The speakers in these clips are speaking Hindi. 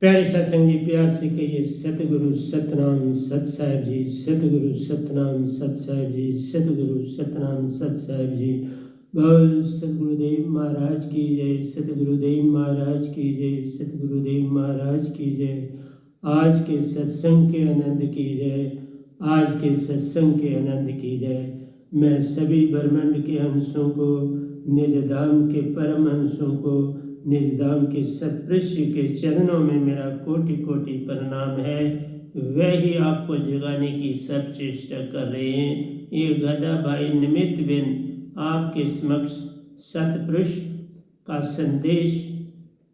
प्यारे सत्संग जी, प्यार से कहिए सतगुरु सतनाम सत साहिब जी, सतगुरु सतनाम सत साहिब जी, सतगुरु सतनाम सत साहिब जी। बोल सतगुरुदेव महाराज की जय, सतगुरुदेव महाराज की जय, सतगुरुदेव महाराज की जय। आज के सत्संग के आनंद की जय, आज के सत्संग के आनंद की जय। मैं सभी ब्रह्मांड के अंशों को, निज धाम के परम अंशों को, निज धाम के सत्पुरुष के चरणों में मेरा कोटि कोटि प्रणाम है। वह ही आपको जगाने की सब चेष्टा कर रहे हैं। ये गदा भाई निमित्त बिन आपके समक्ष सत्पुरुष का संदेश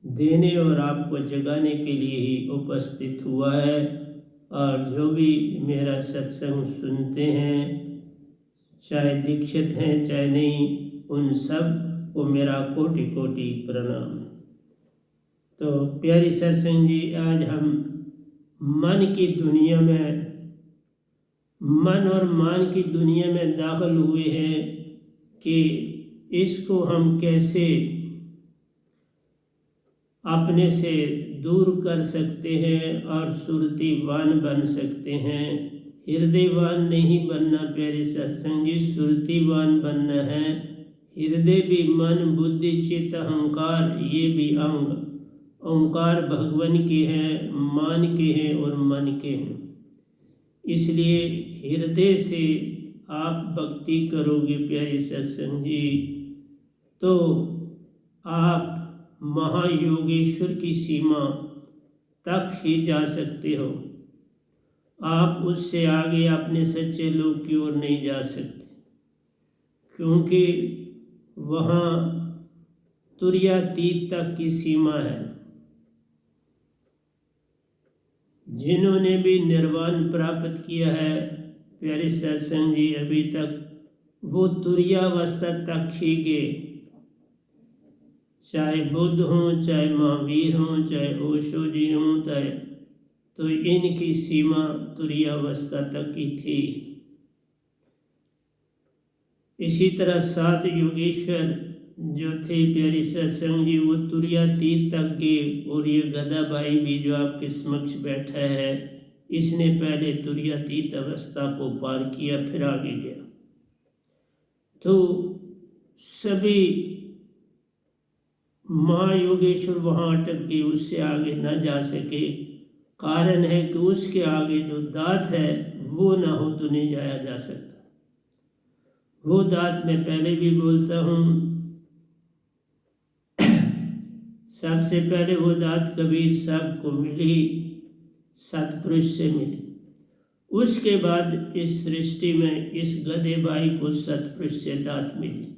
देने और आपको जगाने के लिए ही उपस्थित हुआ है। और जो भी मेरा सत्संग सुनते हैं, चाहे दीक्षित हैं चाहे नहीं, उन सब को मेरा कोटि कोटि प्रणाम है। तो प्यारी सत्संग जी, आज हम मन की दुनिया में, मन और मान की दुनिया में दाखिल हुए हैं कि इसको हम कैसे अपने से दूर कर सकते हैं और सुरतिवान बन सकते हैं। हृदयवान नहीं बनना प्यारे सत्संग जी, सुरतिवान बनना है। हृदय भी मन बुद्धि चित्त अहंकार, ये भी अंग ओंकार भगवान के हैं, मान के हैं और मन के हैं। इसलिए हृदय से आप भक्ति करोगे प्यारे सत्संग जी, तो आप महायोगेश्वर की सीमा तक ही जा सकते हो। आप उससे आगे अपने सच्चे लोग की ओर नहीं जा सकते, क्योंकि वहाँ तुर्यातीत तक की सीमा है। जिन्होंने भी निर्वाण प्राप्त किया है प्यारे सत्संग जी, अभी तक वो तुर्यावस्था तक ही गए। चाहे बुद्ध हों, चाहे महावीर हों, चाहे ओशो जी हों, चाहे, तो इनकी सीमा तुर्यावस्था तक की थी। इसी तरह 7 योगेश्वर जो थे प्यारी सत्संग जी, वो तुर्यातीत तक गए। और ये गदा भाई भी जो आपके समक्ष बैठा है, इसने पहले तुर्यातीत अवस्था को पार किया, फिर आगे गया। तो सभी महायोगेश्वर वहाँ अटक गए, उससे आगे न जा सके। कारण है कि उसके आगे जो दात है वो ना हो तो नहीं जाया जा सकता। वो दात मैं पहले भी बोलता हूँ, सबसे पहले वो दात कबीर साहब को मिली, सतपुरुष से मिली। उसके बाद इस सृष्टि में इस गधे भाई को सतपुरुष से दात मिली।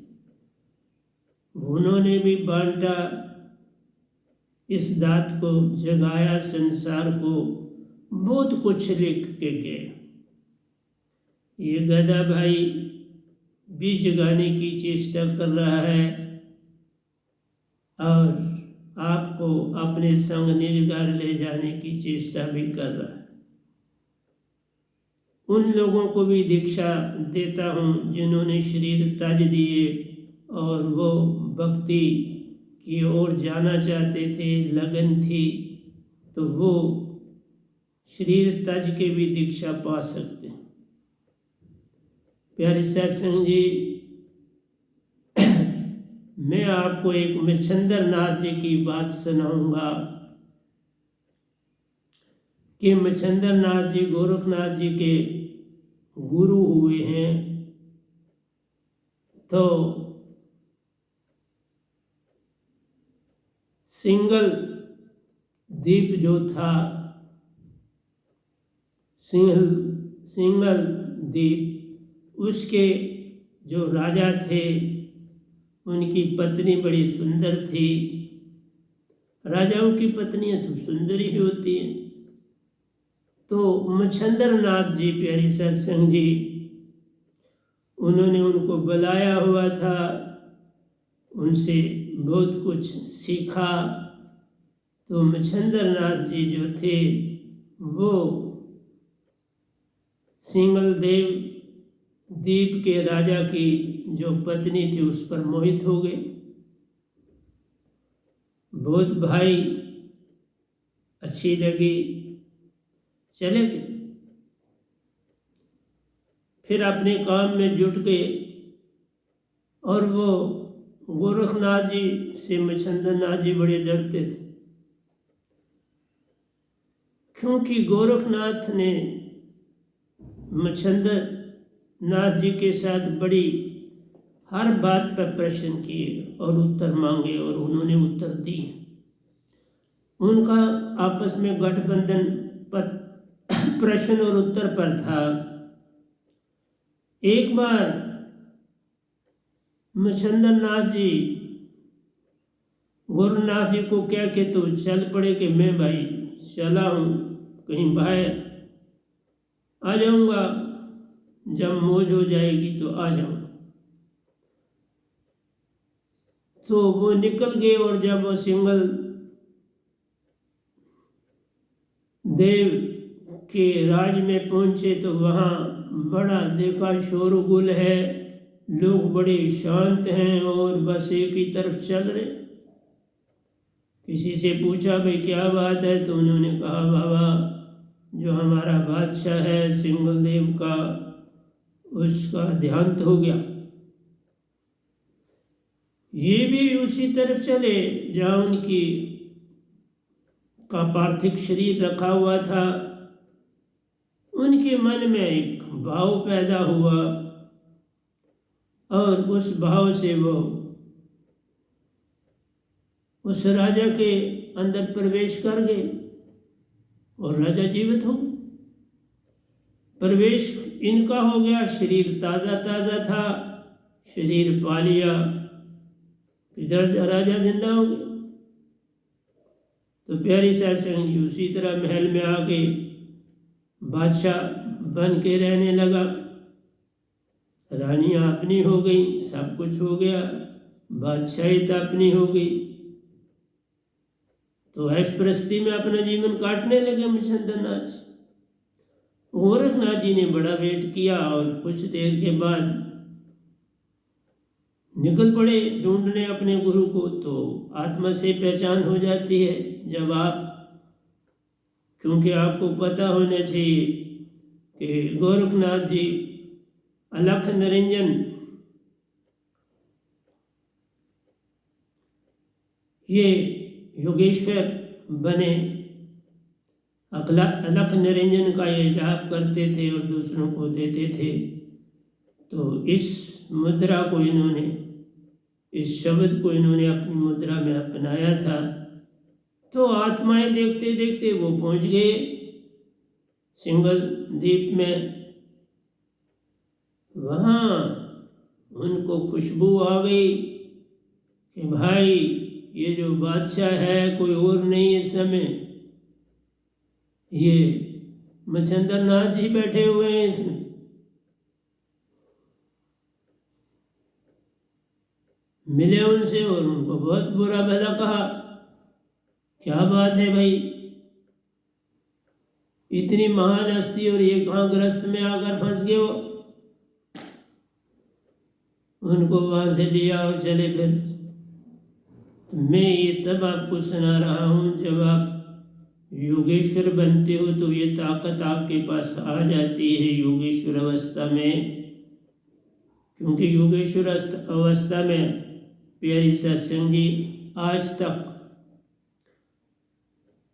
उन्होंने भी बांटा इस दात को, जगाया संसार को, बहुत कुछ लिख के गए। ये गधा भाई भी जगाने की चेष्टा कर रहा है और आपको अपने संग निज घर ले जाने की चेष्टा भी कर रहा है। उन लोगों को भी दीक्षा देता हूँ जिन्होंने शरीर त्याज दिए और वो भक्ति की ओर जाना चाहते थे, लगन थी, तो वो शरीर त्याज के भी दीक्षा पा सकते हैं। प्यारे सत्संग जी, मैं आपको एक मच्छंदर नाथ जी की बात सुनाऊंगा कि मच्छंदर नाथ जी गोरखनाथ जी के गुरु हुए हैं। तो सिंगल द्वीप जो था, सिंगल द्वीप, उसके जो राजा थे उनकी पत्नी बड़ी सुंदर थी। राजाओं की पत्नियां तो सुंदर ही होती हैं। तो मच्छंदर नाथ जी प्यारी सत्संग जी, उन्होंने उनको बुलाया हुआ था, उनसे बहुत कुछ सीखा। तो मच्छंदर नाथ जी जो थे वो सिंगल देव द्वीप के राजा की जो पत्नी थी उस पर मोहित हो गए। बहुत भाई अच्छी लगी, चले गए। फिर अपने काम में जुट गए और वो गोरखनाथ जी से मच्छंदर नाथ जी बड़े डरते थे, क्योंकि गोरखनाथ ने मच्छंदर नाथ जी के साथ बड़ी हर बात पर प्रश्न किए और उत्तर मांगे और उन्होंने उत्तर दिए। उनका आपस में गठबंधन पर प्रश्न और उत्तर पर था। एक बार मच्छंदर नाथ जी गोरखनाथ जी को क्या के तो चल पड़े कि मैं भाई चला हूँ कहीं बाहर, आ जाऊँगा, जब मौज हो जाएगी तो आ जाऊँगा। तो वो निकल गए और जब वो सिंगल देव के राज में पहुंचे तो वहाँ बड़ा देखा शोरगुल है, लोग बड़े शांत हैं और बस एक ही तरफ चल रहे। किसी से पूछा भाई क्या बात है, तो उन्होंने कहा बाबा जो हमारा बादशाह है सिंगल देव का, उसका देहांत हो गया। ये भी उसी तरफ चले जहाँ उनकी का पार्थिव शरीर रखा हुआ था। उनके मन में एक भाव पैदा हुआ और उस भाव से वो उस राजा के अंदर प्रवेश कर गए और राजा जीवित हो गए। प्रवेश इनका हो गया, शरीर ताज़ा ताज़ा था, शरीर पा लिया, राजा जिंदा हो गया। तो प्यारी साध संगत जी उसी तरह महल में आके बादशाह बन के रहने लगा, रानियां अपनी हो गई, सब कुछ हो गया, बादशाहित अपनी हो गई। तो ऐशप्रस्ती में अपना जीवन काटने लगे मच्छंदर नाथ। गोरखनाथ जी ने बड़ा वेट किया और कुछ देर के बाद निकल पड़े ढूंढने अपने गुरु को। तो आत्मा से पहचान हो जाती है जब आप, क्योंकि आपको पता होना चाहिए कि गोरखनाथ जी अलख निरंजन ये योगेश्वर बने, अलख निरंजन का ये जाप करते थे और दूसरों को देते थे। तो इस मुद्रा को इन्होंने, इस शब्द को इन्होंने अपनी मुद्रा में अपनाया था। तो आत्माएं देखते देखते वो पहुंच गए सिंगल द्वीप में। वहाँ उनको खुशबू आ गई कि भाई ये जो बादशाह है कोई और नहीं इस समय, ये मच्छंदर नाथ जी बैठे हुए हैं इसमें। मिले उनसे और उनको बहुत बुरा भला कहा, क्या बात है भाई, इतनी महान हस्ती और ये कहाँ ग्रस्त में आकर फंस गए हो। उनको वहां से लिया और चले फिर। तो मैं ये तब आपको सुना रहा हूँ जब आप योगेश्वर बनते हो तो ये ताकत आपके पास आ जाती है योगेश्वर अवस्था में। क्योंकि योगेश्वर अवस्था में प्यारी सत्संग जी आज तक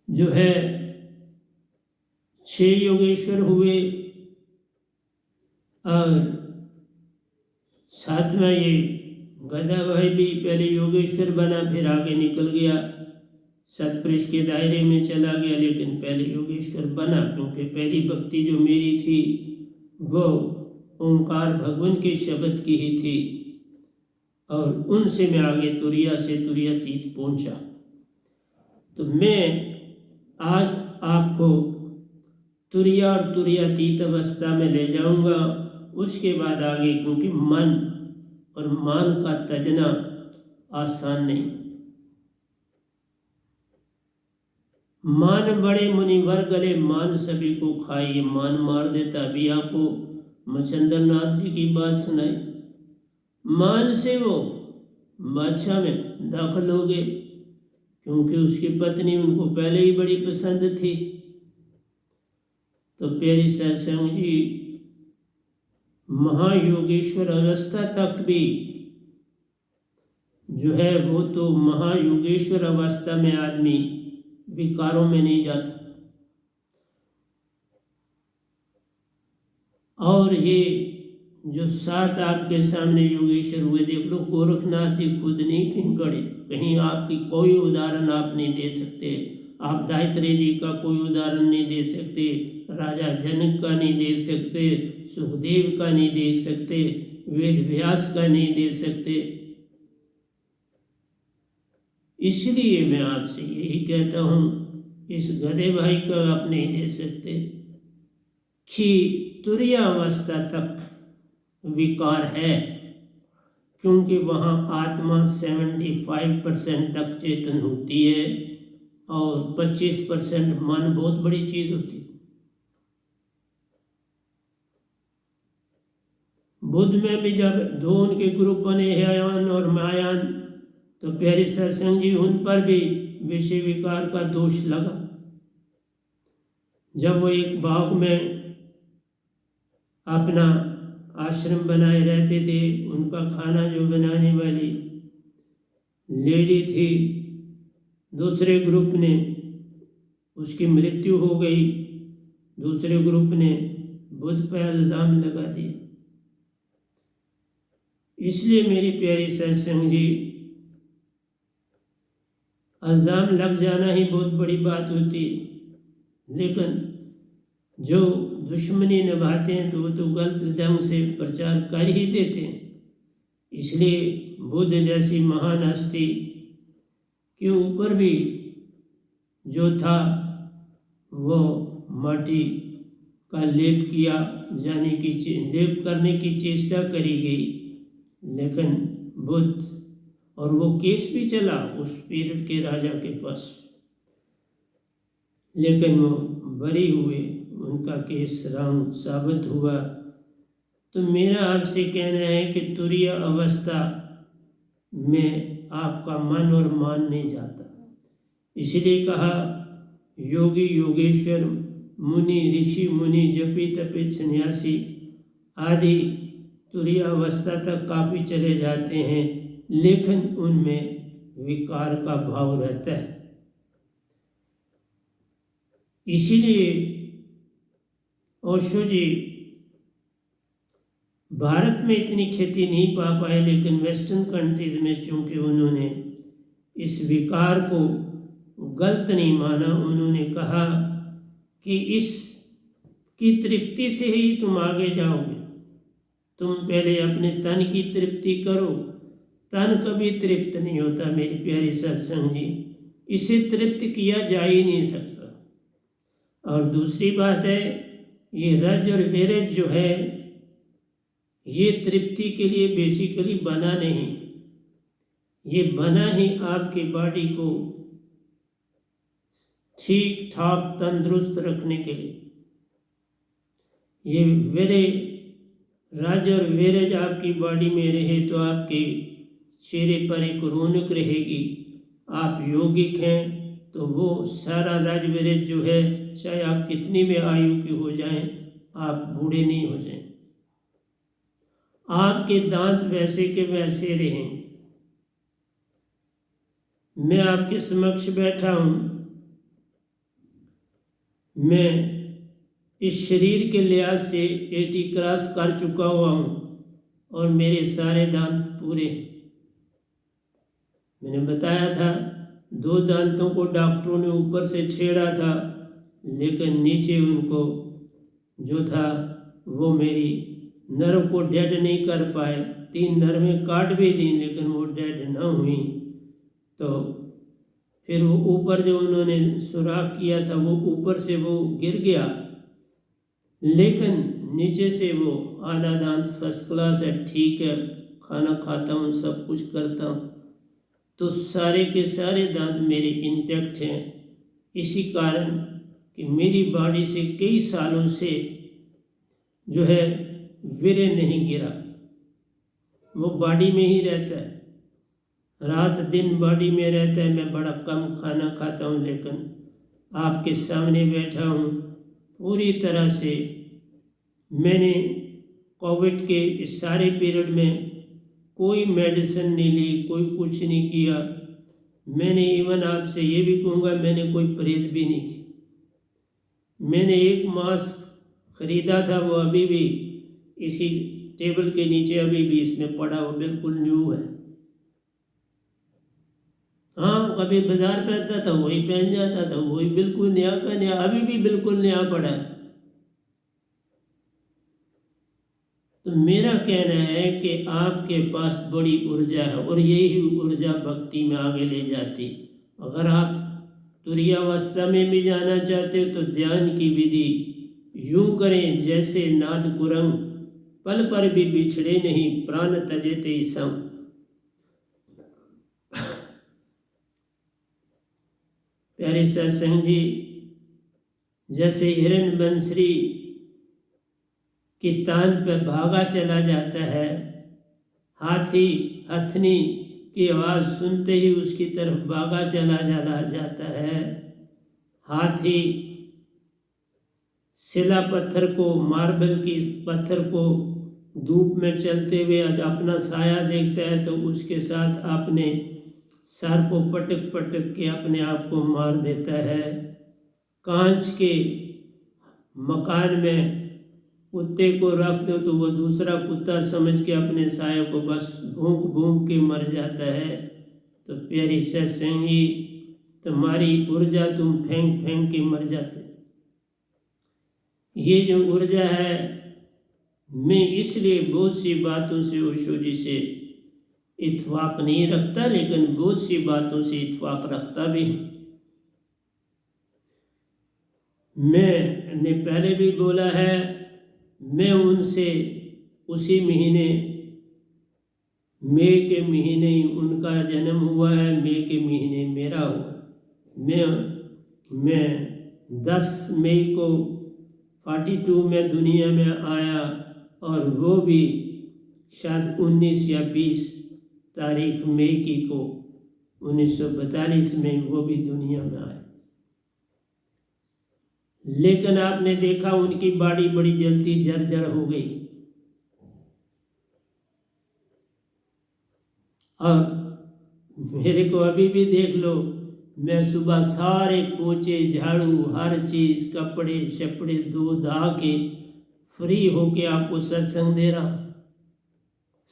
जो है 6 योगेश्वर हुए और 7वां ये गदा भाई भी पहले योगेश्वर बना, फिर आगे निकल गया सतपुरुष के दायरे में चला गया, लेकिन पहले योगेश्वर बना। क्योंकि पहली भक्ति जो मेरी थी वो ओंकार भगवान के शब्द की ही थी और उनसे मैं आगे तुरिया से तुरियातीत पहुंचा। तो मैं आज आपको तुरिया और तुरियातीत अवस्था में ले जाऊंगा। उसके बाद आगे, क्योंकि मन और मान का तजना आसान नहीं। मान बड़े मुनिवर गले, मान सभी को खाए, मान मार देता। अभी आपको मच्छंदर नाथ जी की बात सुनाई, मान से वो बादशाह में दाखिल हो गए क्योंकि उसकी पत्नी उनको पहले ही बड़ी पसंद थी। तो प्यारी सत्संग जी, महायोगेश्वर अवस्था तक भी जो है वो तो महायोगेश्वर अवस्था में आदमी विकारों में नहीं जाता। और ये जो 7 आपके सामने योगेश्वर हुए, देख लो, गोरखनाथ जी खुद नहीं कहीं गढ़े, कहीं आपकी कोई उदाहरण आप नहीं दे सकते, आप गायत्री जी का कोई उदाहरण नहीं दे सकते, राजा जनक का नहीं दे सकते, सुखदेव का नहीं देख सकते, वेद व्यास का नहीं दे सकते। इसलिए मैं आपसे यही कहता हूँ, इस गधे भाई का आप नहीं दे सकते कि तुरीयावस्था तक विकार है, क्योंकि वहाँ आत्मा 75% तक चेतन होती है और 25% मन बहुत बड़ी चीज होती है। बुद्ध में भी जब 2 उनके ग्रुप बने, हयान और महायान, तो प्यारे सत्संग जी उन पर भी विषय विकार का दोष लगा। जब वो एक बाग में अपना आश्रम बनाए रहते थे, उनका खाना जो बनाने वाली लेडी थी, दूसरे ग्रुप ने, उसकी मृत्यु हो गई, दूसरे ग्रुप ने बुद्ध पर इल्जाम लगा दिया। इसलिए मेरी प्यारी सत्संग जी, इल्जाम लग जाना ही बहुत बड़ी बात होती है, लेकिन जो दुश्मनी निभाते हैं तो वो तो गलत ढंग से प्रचार कर ही देते हैं। इसलिए बुद्ध जैसी महान हस्ती के ऊपर भी जो था वो माटी का लेप किया जाने की लेप करने की चेष्टा करी गई, लेकिन बुद्ध, और वो केस भी चला उस पीरियड के राजा के पास, लेकिन वो बरी हुए, उनका केस रंग साबित हुआ। तो मेरा आपसे कहना है कि तुरीय अवस्था में आपका मन और मान नहीं जाता। इसलिए कहा, योगी योगेश्वर मुनि ऋषि मुनि जपी तपे सन्यासी आदि तुरीय अवस्था तक काफ़ी चले जाते हैं, लेकिन उनमें विकार का भाव रहता है। इसीलिए ओशो जी भारत में इतनी खेती नहीं पा पाए, लेकिन वेस्टर्न कंट्रीज में चूंकि उन्होंने इस विकार को गलत नहीं माना, उन्होंने कहा कि इस की तृप्ति से ही तुम आगे जाओगे, तुम पहले अपने तन की तृप्ति करो। तन कभी तृप्त नहीं होता मेरी प्यारी सत्संग जी, इसे तृप्त किया जा ही नहीं सकता। और दूसरी बात है, ये रज और विरज जो है, ये तृप्ति के लिए बेसिकली बना नहीं, ये बना ही आपकी बॉडी को ठीक ठाक तंदुरुस्त रखने के लिए। ये वेरे राज और वेरज आपकी बॉडी में रहे तो आपके चेहरे पर एक रौनक रहेगी। आप यौगिक हैं तो वो सारा राज वेरज जो है, चाहे आप कितनी भी आयु के हो जाएं, आप बूढ़े नहीं हो जाएं, आपके दांत वैसे के वैसे रहें। मैं आपके समक्ष बैठा हूं, मैं इस शरीर के लिहाज से 80 क्रॉस कर चुका हुआ हूं और मेरे सारे दांत पूरे हैं। मैंने बताया था 2 दांतों को डॉक्टरों ने ऊपर से छेड़ा था, लेकिन नीचे उनको जो था वो मेरी नर्व को डेड नहीं कर पाए। 3 नर्वें काट भी दी, लेकिन वो डेड न हुई। तो फिर वो ऊपर जो उन्होंने सुराख किया था, वो ऊपर से वो गिर गया, लेकिन नीचे से वो आधा दांत फर्स्ट क्लास है, ठीक है, खाना खाता हूँ, सब कुछ करता हूँ, तो सारे के सारे दांत मेरे इंटैक्ट हैं। इसी कारण कि मेरी बॉडी से कई सालों से जो है वीर्य नहीं गिरा, वो बॉडी में ही रहता है। रात दिन बॉडी में रहता है, मैं बड़ा कम खाना खाता हूँ, लेकिन आपके सामने बैठा हूँ। पूरी तरह से मैंने कोविड के इस सारे पीरियड में कोई मेडिसिन नहीं ली, कोई कुछ नहीं किया। मैंने इवन आपसे ये भी कहूँगा, मैंने कोई परहेज भी नहीं की। मैंने एक मास्क खरीदा था, वो अभी भी इसी टेबल के नीचे अभी भी इसमें पड़ा, वो बिल्कुल न्यू है। हाँ, कभी बाजार पहनता था वही पहन जाता था, वही बिल्कुल नया का नया, अभी भी बिल्कुल नया पड़ा है। तो मेरा कहना है कि आपके पास बड़ी ऊर्जा है और यही ऊर्जा भक्ति में आगे ले जाती। अगर आप तुरीयावस्था में भी जाना चाहते हो तो ध्यान की विधि यूं करें जैसे नाद कुरंग, पल पर भी बिछड़े नहीं, प्राण तजेते सम। प्यारे सत्संग जी, जैसे हिरण बंसरी की तान पर भागा चला जाता है, हाथी हथनी की आवाज़ सुनते ही उसकी तरफ भागा चला जाता है। हाथी शिला पत्थर को, मार्बल की पत्थर को धूप में चलते हुए अपना साया देखता है तो उसके साथ अपने सर को पटक पटक के अपने आप को मार देता है। कांच के मकान में कुत्ते को रख दो तो वो दूसरा कुत्ता समझ के अपने साये को बस भूंक भूंक के मर जाता है। तो प्यारी सत्संगी, तुम्हारी ऊर्जा तुम फेंक फेंक के मर जाते। ये जो ऊर्जा है, मैं इसलिए बहुत सी बातों से ओशो जी से इत्फाक नहीं रखता, लेकिन बहुत सी बातों से इत्फाक रखता भी हूँ। मैंने पहले भी बोला है, मैं उनसे उसी महीने मई के महीने ही उनका जन्म हुआ है, मई के महीने मेरा हुआ। मैं 10 मई को 42 में दुनिया में आया और वो भी शायद 19 या 20 तारीख मई की को 1942 में वो भी दुनिया में आया। लेकिन आपने देखा उनकी बॉडी बड़ी जल्दी जर्जर हो गई और मेरे को अभी भी देख लो, मैं सुबह सारे पोछे झाड़ू हर चीज़ कपड़े शपड़े धो धा के फ्री होके आपको सत्संग दे रहा हूँ।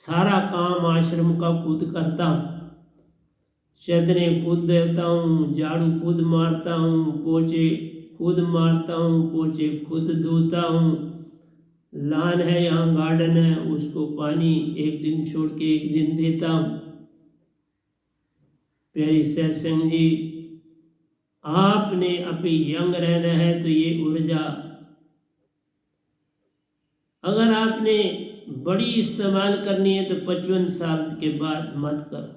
सारा काम आश्रम का खुद करता हूँ, चदरे खुद देता हूँ, झाड़ू खुद मारता हूँ, पोछे खुद मारता हूँ, पोछे खुद धोता हूँ। लान है यहाँ गार्डन है, उसको पानी एक दिन छोड़ के एक दिन देता हूँ। प्यारी सत्संग जी, आपने अभी यंग रहना है तो ये ऊर्जा अगर आपने बड़ी इस्तेमाल करनी है तो 55 साल के बाद मत करो।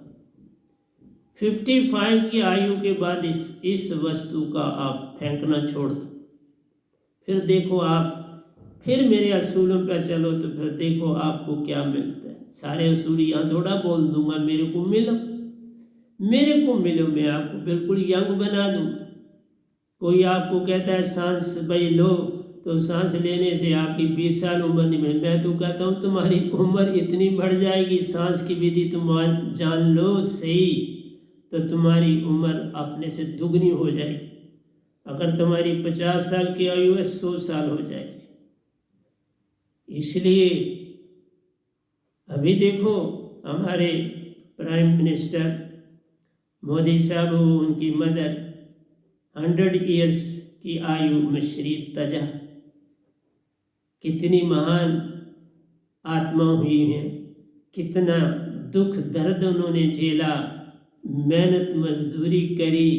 55 की आयु के बाद इस वस्तु का आप फेंकना छोड़ दो। फिर देखो आप फिर मेरे असूलों पर चलो तो फिर देखो आपको क्या मिलता है। सारे असूल यहाँ थोड़ा बोल दूंगा, मेरे को मिलो, मैं आपको बिल्कुल यंग बना दूँ। कोई आपको कहता है सांस भाई लो, तो सांस लेने से आपकी 20 साल उम्र नहीं मिले। मैं तो कहता हूँ तुम्हारी उम्र इतनी बढ़ जाएगी, सांस की विधि तुम आज जान लो सही तो तुम्हारी उम्र अपने से दुगनी हो जाएगी। अगर तुम्हारी 50 साल की आयु है 100 साल हो जाएगी। इसलिए अभी देखो हमारे प्राइम मिनिस्टर मोदी साहब, उनकी मदर 100 ईयर्स की आयु में शरीर तजा, कितनी महान आत्मा हुई हैं, कितना दुख दर्द उन्होंने झेला, मेहनत मजदूरी करी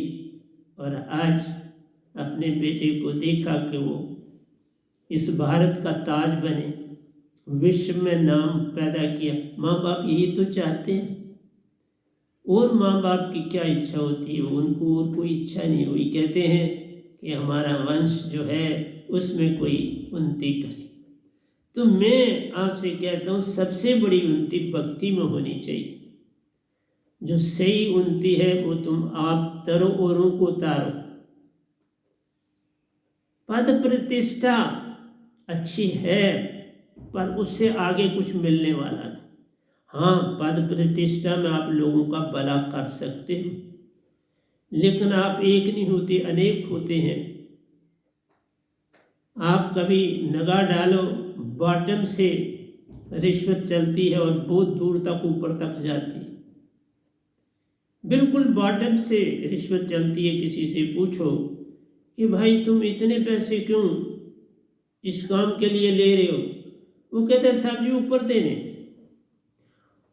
और आज अपने बेटे को देखा कि वो इस भारत का ताज बने, विश्व में नाम पैदा किया। माँ बाप यही तो चाहते हैं, और माँ बाप की क्या इच्छा होती है, उनको और कोई इच्छा नहीं। वही कहते हैं कि हमारा वंश जो है उसमें कोई उन्नति करे। तो मैं आपसे कहता हूँ सबसे बड़ी उन्नति भक्ति में होनी चाहिए। जो सही उन्नति है वो तुम आप तरो, औरों को तारो। पद प्रतिष्ठा अच्छी है पर उससे आगे कुछ मिलने वाला नहीं। हाँ, पद प्रतिष्ठा में आप लोगों का भला कर सकते हो, लेकिन आप एक नहीं होते, अनेक होते हैं। आप कभी नगाह डालो, बॉटम से रिश्वत चलती है और बहुत दूर तक ऊपर तक जाती है। बिल्कुल बॉटम से रिश्वत चलती है। किसी से पूछो कि भाई तुम इतने पैसे क्यों इस काम के लिए ले रहे हो, वो कहते हैं साहब जी ऊपर देने।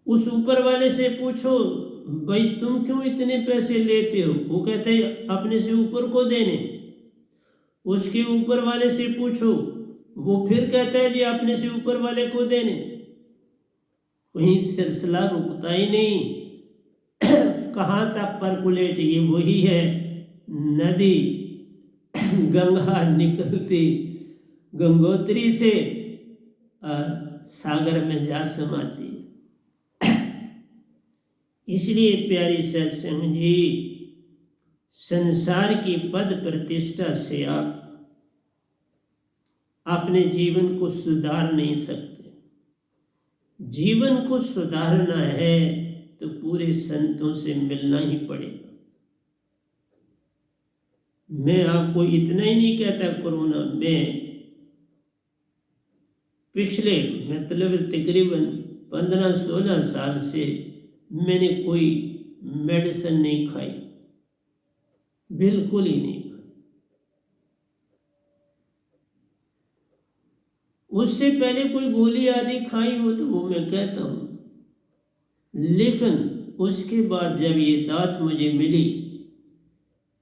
उस ऊपर वाले से पूछो भाई तुम क्यों इतने पैसे लेते हो, वो कहते हैं अपने से ऊपर को देने। उसके ऊपर वाले से पूछो, वो फिर कहता है जी अपने से ऊपर वाले को देने। कहीं सिलसिला रुकता ही नहीं। कहाँ तक परकुलेट, ये वही है नदी गंगा निकलती गंगोत्री से सागर में जा समाती। इसलिए प्यारी सत्संग जी, संसार की पद प्रतिष्ठा से आप अपने जीवन को सुधार नहीं सकते। जीवन को सुधारना है तो पूरे संतों से मिलना ही पड़ेगा। मैं आपको इतना ही नहीं कहता कोरोना में पिछले मतलब तकरीबन 15-16 साल से मैंने कोई मेडिसिन नहीं खाई, बिल्कुल ही नहीं खाई। उससे पहले कोई गोली आदि खाई हो तो वो मैं कहता हूँ, लेकिन उसके बाद जब ये दात मुझे मिली,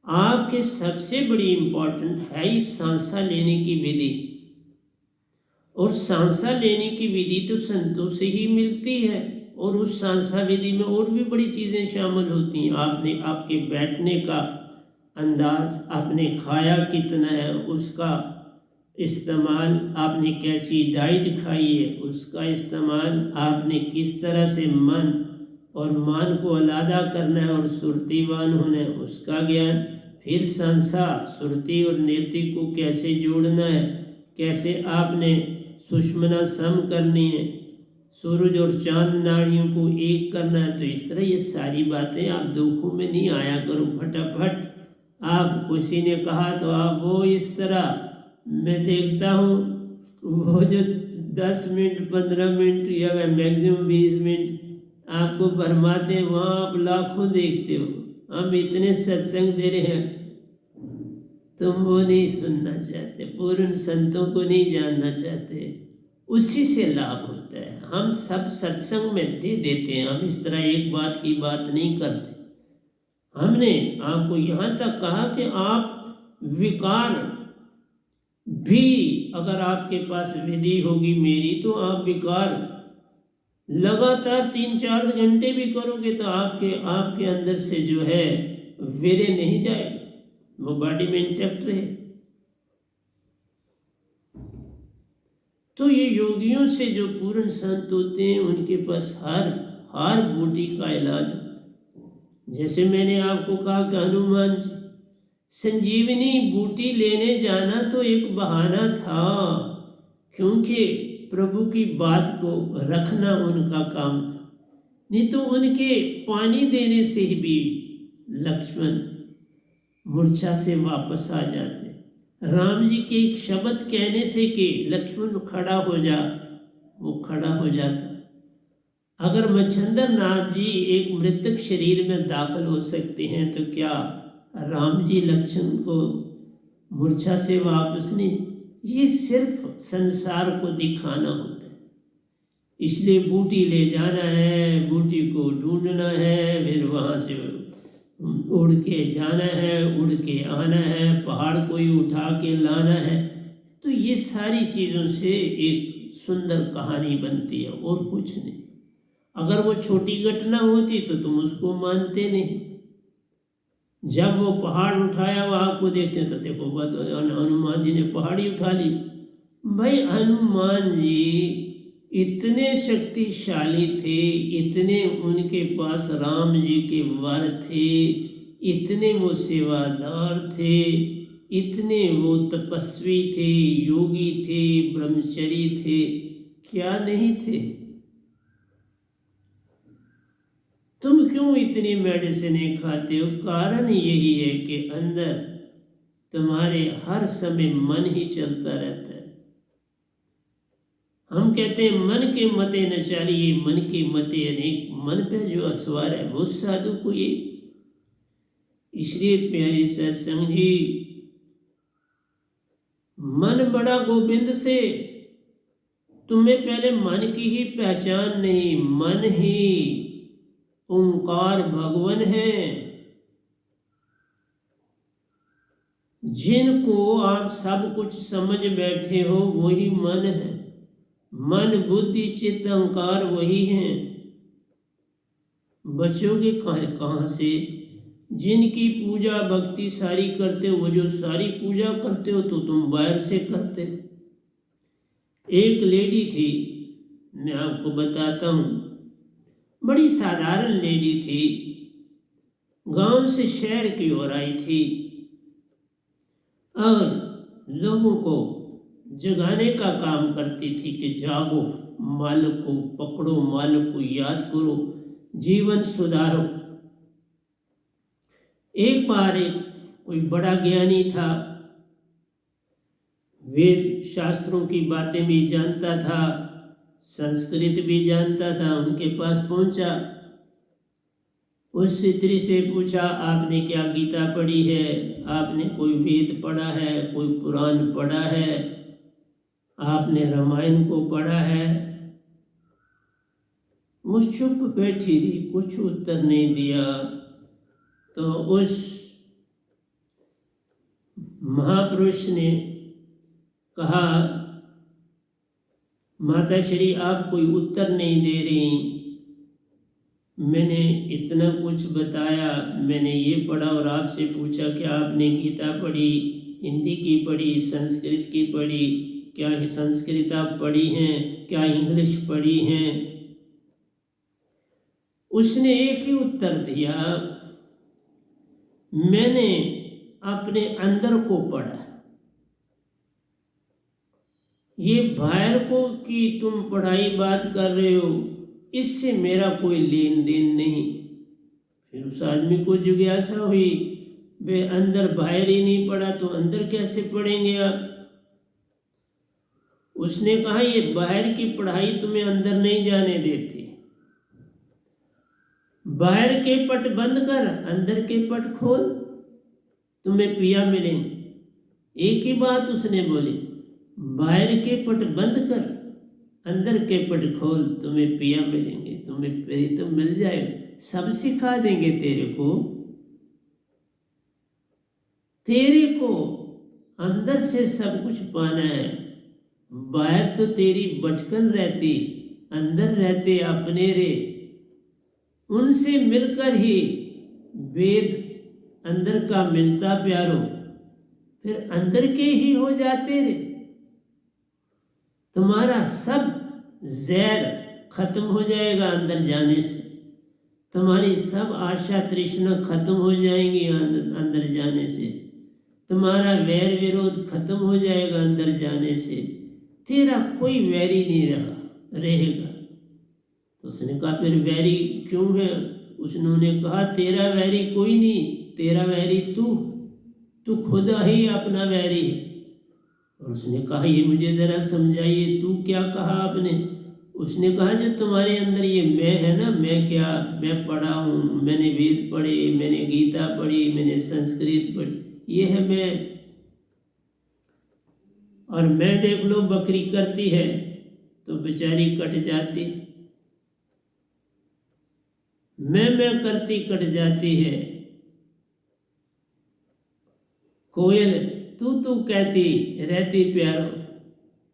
आपके सबसे बड़ी इम्पोर्टेंट है ही सांसा लेने की विधि। और सांसा लेने की विधि तो संतों से ही मिलती है, और उस सांसा विधि में और भी बड़ी चीज़ें शामिल होती हैं। आपने आपके बैठने का अंदाज, आपने खाया कितना है उसका इस्तेमाल, आपने कैसी डाइट खाई है उसका इस्तेमाल, आपने किस तरह से मन और मान को अलहदा करना है और सुरतीवान होना है उसका ज्ञान, फिर संसा सुरती और नेति को कैसे जोड़ना है, कैसे आपने सुषमना सम करनी है, सूरज और चांद नाड़ियों को एक करना है। तो इस तरह ये सारी बातें आप दुखों में नहीं आया करो फटाफट। आप किसी ने कहा तो आप वो इस तरह, मैं देखता हूँ वो जो 10 मिनट 15 मिनट या मैक्सिमम 20 मिनट आपको फरमाते हैं, वहाँ आप लाखों देखते हो। हम इतने सत्संग दे रहे हैं, तुम वो नहीं सुनना चाहते, पूर्ण संतों को नहीं जानना चाहते, उसी से लाभ होता है। हम सब सत्संग में दे देते हैं, हम इस तरह एक बात की बात नहीं करते। हमने आपको यहाँ तक कहा कि आप विकार भी, अगर आपके पास विधि होगी मेरी, तो आप विकार लगातार 3-4 घंटे भी करोगे तो आपके अंदर से जो है वीर्य नहीं जाएगा, वो बॉडी में इंटैक्ट रहे। तो ये योगियों से जो पूर्ण संत होते हैं उनके पास हर बूटी का इलाज होता है। जैसे मैंने आपको कहा कि हनुमान जी संजीवनी बूटी लेने जाना तो एक बहाना था, क्योंकि प्रभु की बात को रखना उनका काम था। नहीं तो उनके पानी देने से ही भी लक्ष्मण मूर्छा से वापस आ जाते। राम जी के एक शब्द कहने से कि लक्ष्मण खड़ा हो जा, वो खड़ा हो जाता। अगर मच्छंदर नाथ जी एक मृतक शरीर में दाखिल हो सकते हैं तो क्या राम जी लक्ष्मण को मूर्छा से वापस नहीं? ये सिर्फ संसार को दिखाना होता है। इसलिए बूटी ले जाना है, बूटी को ढूंढना है, फिर वहाँ से उड़ के जाना है, उड़ के आना है, पहाड़ को ही उठा के लाना है। तो ये सारी चीज़ों से एक सुंदर कहानी बनती है और कुछ नहीं। अगर वो छोटी घटना होती तो तुम उसको मानते नहीं। जब वो पहाड़ उठाया वो आपको देखते तो देखो हनुमान जी ने पहाड़ी उठा ली। भाई हनुमान जी इतने शक्तिशाली थे, इतने उनके पास राम जी के वर थे, इतने वो सेवादार थे, इतने वो तपस्वी थे, योगी थे, ब्रह्मचरी थे, क्या नहीं थे। तुम क्यों इतनी मेडिसिन खाते हो? कारण यही है कि अंदर तुम्हारे हर समय मन ही चलता रहता है। हम कहते हैं मन के मते न चालिए, मन के मते अनेक। मन पे जो असवार है वो साधु को ये। इसलिए प्यारी सत्संग जी, मन बड़ा गोविंद से। तुम्हें पहले मन की ही पहचान नहीं, मन ही ओंकार भगवान है। जिनको आप सब कुछ समझ बैठे हो वही मन है। मन बुद्धि चित्त अहंकार वही है। बचोगे कहाँ से? जिनकी पूजा भक्ति सारी करते हो, वो जो सारी पूजा करते हो तो तुम बाहर से करते हो। एक लेडी थी, मैं आपको बताता हूँ, बड़ी साधारण लेडी थी, गांव से शहर की ओर आई थी और लोगों को जगाने का काम करती थी कि जागो, मालिक को पकड़ो, मालिक को याद करो, जीवन सुधारो। एक बार एक कोई बड़ा ज्ञानी था, वेद शास्त्रों की बातें भी जानता था, संस्कृत भी जानता था, उनके पास पहुंचा। उस स्त्री से पूछा, आपने क्या गीता पढ़ी है? आपने कोई वेद पढ़ा है? कोई पुराण पढ़ा है? आपने रामायण को पढ़ा है? वो चुप बैठी रही, कुछ उत्तर नहीं दिया। तो उस महापुरुष ने कहा, माता श्री आप कोई उत्तर नहीं दे रही, मैंने इतना कुछ बताया, मैंने ये पढ़ा और आपसे पूछा कि आपने गीता पढ़ी, हिंदी की पढ़ी, संस्कृत की पढ़ी, क्या संस्कृत आप पढ़ी हैं, क्या इंग्लिश पढ़ी हैं? उसने एक ही उत्तर दिया, मैंने अपने अंदर को पढ़ा। ये बाहर को की तुम पढ़ाई बात कर रहे हो, इससे मेरा कोई लेन देन नहीं। फिर उस आदमी को जिज्ञासा हुई, वे अंदर बाहर ही नहीं पढ़ा तो अंदर कैसे पढ़ेंगे आप? उसने कहा, ये बाहर की पढ़ाई तुम्हें अंदर नहीं जाने देती। बाहर के पट बंद कर, अंदर के पट खोल, तुम्हें पिया मिलेंगे। एक ही बात उसने बोली, बाहर के पट बंद कर, अंदर के पट खोल, तुम्हें पिया मिलेंगे, तुम्हें प्रीतम मिल जाएगा। सब सिखा देंगे तेरे को। तेरे को अंदर से सब कुछ पाना है। बाहर तो तेरी भटकन रहती, अंदर रहते अपने रे। उनसे मिलकर ही वेद अंदर का मिलता प्यारो, फिर अंदर के ही हो जाते रे। तुम्हारा सब जहर खत्म हो जाएगा अंदर जाने से, तुम्हारी सब आशा तृष्णा खत्म हो जाएंगी अंदर जाने से, तुम्हारा वैर विरोध खत्म हो जाएगा अंदर जाने से, तेरा कोई वैरी नहीं रहेगा। तो उसने कहा, फिर वैरी क्यों है? उसने कहा, तेरा वैरी कोई नहीं, तेरा वैरी तू खुद ही अपना वैरी है। और उसने कहा, ये मुझे जरा समझाइए, तू क्या कहा आपने? उसने कहा, जो तुम्हारे अंदर ये मैं है ना, मैं क्या, मैं पढ़ा हूँ, मैंने वेद पढ़े, मैंने गीता पढ़ी, मैंने संस्कृत पढ़ी, ये है मैं। और मैं देख लो, बकरी करती है तो बेचारी कट जाती है, मैं करती कट जाती है। कोयल तू कहती रहती प्यारो,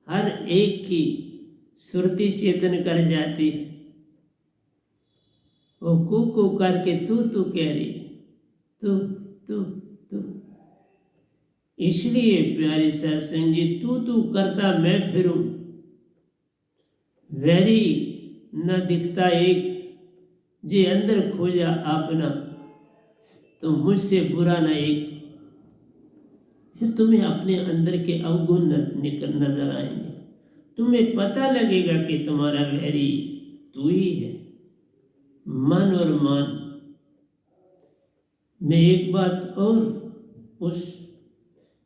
हर एक की सुरती चेतन कर जाती है। वो कू करके तू कह रही, तू तू तू। इसलिए प्यारे सत्संग जी, तू करता मैं फिरूं, वैरी न दिखता एक, जे अंदर खोजा आपना, तो मुझसे बुरा न एक। फिर तुम्हें अपने अंदर के अवगुण नजर आएंगे, तुम्हें पता लगेगा कि तुम्हारा वैरी तू ही है, मन और मान। मैं एक बात और उस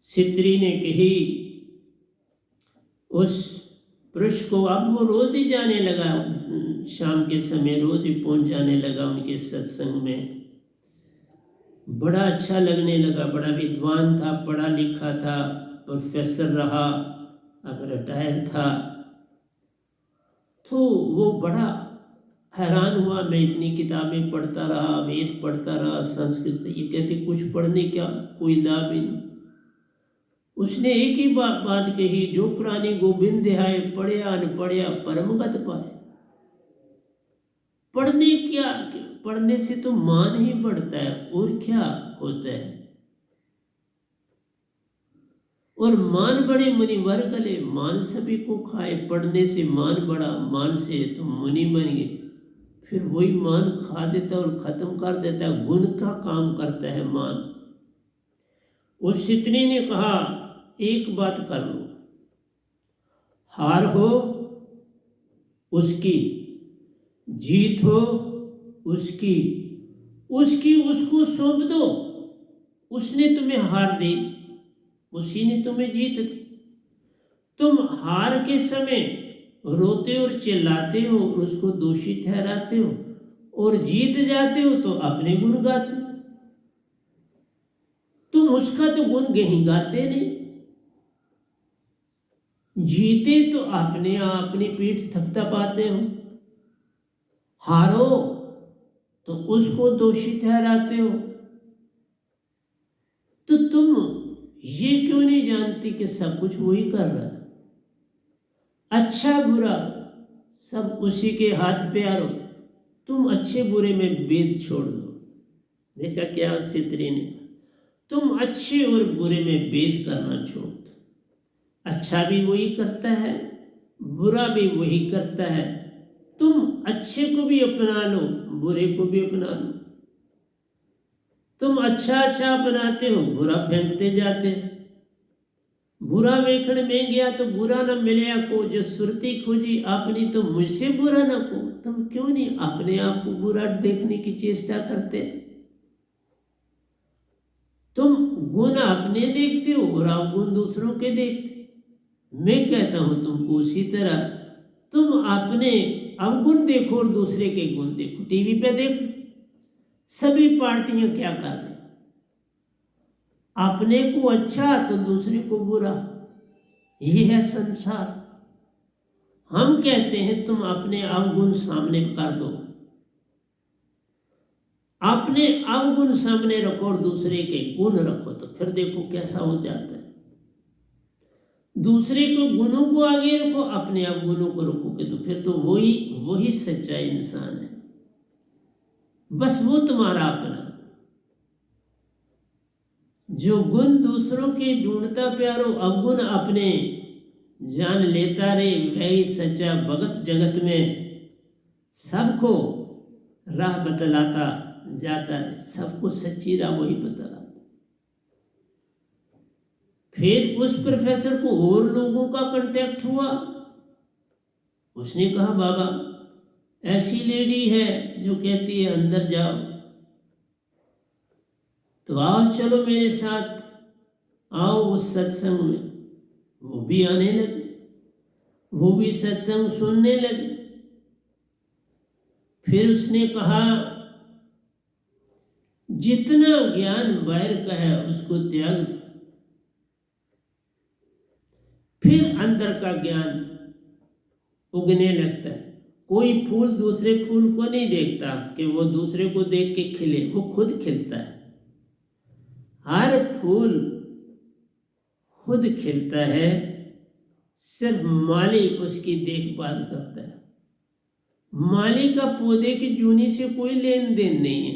सित्री ने कही, उस पुरुष को। अब वो रोज ही जाने लगा, शाम के समय रोज ही पहुंच जाने लगा उनके सत्संग में। बड़ा अच्छा लगने लगा, बड़ा विद्वान था, पढ़ा लिखा था, प्रोफेसर रहा, अब रिटायर था। तो वो बड़ा हैरान हुआ, मैं इतनी किताबें पढ़ता रहा, वेद पढ़ता रहा, संस्कृत, ये कहते कुछ पढ़ने क्या कोई लाभ ही नहीं। उसने एक ही बात कही, जो प्राणी गोविंद देहाय, पढ़या न पढ़या परमगत पाए। पढ़ने क्या, पढ़ने से तो मान ही बढ़ता है, और क्या होता है। और मान बड़े मुनिवर गले, मान सभी को खाए। पढ़ने से मान बढ़ा, मान से तो मुनि बन गए। फिर वही मान खा देता और खत्म कर देता है, गुण का काम करता है मान। उस सितनी ने कहा, एक बात कर लो, हार हो उसकी, जीत हो उसकी, उसको सौंप दो। उसने तुम्हें हार दी, उसी ने तुम्हें जीत दी। तुम हार के समय रोते और चिल्लाते हो, उसको दोषी ठहराते हो, और जीत जाते हो तो अपने गुण गाते हो। तुम उसका तो गुण कहीं गाते नहीं। जीते तो अपने अपनी पीठ थपथपाते हो, हारो तो उसको दोषी ठहराते हो। तो तुम ये क्यों नहीं जानती कि सब कुछ वही कर रहा है, अच्छा बुरा सब उसी के हाथ प्यारो। तुम अच्छे बुरे में भेद छोड़ दो। देखा क्या उस सितरी ने, तुम अच्छे और बुरे में भेद करना छोड़ दो। अच्छा भी वही करता है, बुरा भी वही करता है। तुम अच्छे को भी अपना लो, बुरे को भी अपना लो। तुम अच्छा अच्छा अपनाते हो, बुरा फेंकते जाते हो। बुरा वेखण में गया तो बुरा न मिलया को, जो सुरती खोजी अपनी तो मुझसे बुरा न को। तुम क्यों नहीं अपने आप को बुरा देखने की चेष्टा करते? तुम गुण अपने देखते हो और अवगुण दूसरों के देखते। मैं कहता हूं तुमको उसी तरह तुम अपने अवगुण देखो और दूसरे के गुण देखो। टीवी पे देखो, सभी पार्टियां क्या कर रही, अपने को अच्छा तो दूसरे को बुरा। ये है संसार। हम कहते हैं तुम अपने अवगुण सामने कर दो, अपने अवगुण सामने रखो और दूसरे के गुण रखो, तो फिर देखो कैसा हो जाता है। दूसरे को गुणों को आगे रखो, अपने अवगुणों को रखोगे तो फिर तो वही सच्चा इंसान है। बस वो तुम्हारा अपना। जो गुण दूसरों के ढूंढता प्यारो, अवगुण अपने जान लेता रे, वही सच्चा भगत जगत में सबको राह बतलाता जाता है। सबको सच्ची राह वही बतलाता। फिर उस प्रोफेसर को और लोगों का कांटेक्ट हुआ। उसने कहा, बाबा ऐसी लेडी है जो कहती है अंदर जाओ, तो आओ चलो मेरे साथ, आओ उस सत्संग में। वो भी आने लगे, वो भी सत्संग सुनने लगे। फिर उसने कहा, जितना ज्ञान बाहर का है उसको त्याग दो, फिर अंदर का ज्ञान उगने लगता है। कोई फूल दूसरे फूल को नहीं देखता कि वो दूसरे को देख के खिले, वो खुद खिलता है। हर फूल खुद खिलता है, सिर्फ माली उसकी देखभाल करता है। माली का पौधे की जूनी से कोई लेन देन नहीं है।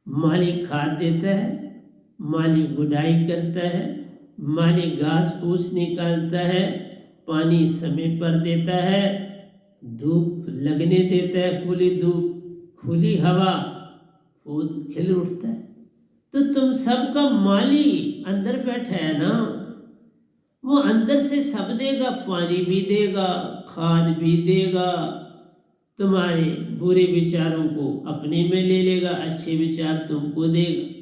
माली खाद देता है, माली गुडाई करता है, माली घास फूस निकालता है, पानी समय पर देता है, धूप लगने देता है, खुली धूप खुली हवा, फूल खिल उठता है। तो तुम सबका माली अंदर बैठा है ना, वो अंदर से सब देगा, पानी भी देगा, खाद भी देगा, तुम्हारे बुरे विचारों को अपने में ले लेगा, अच्छे विचार तुमको देगा।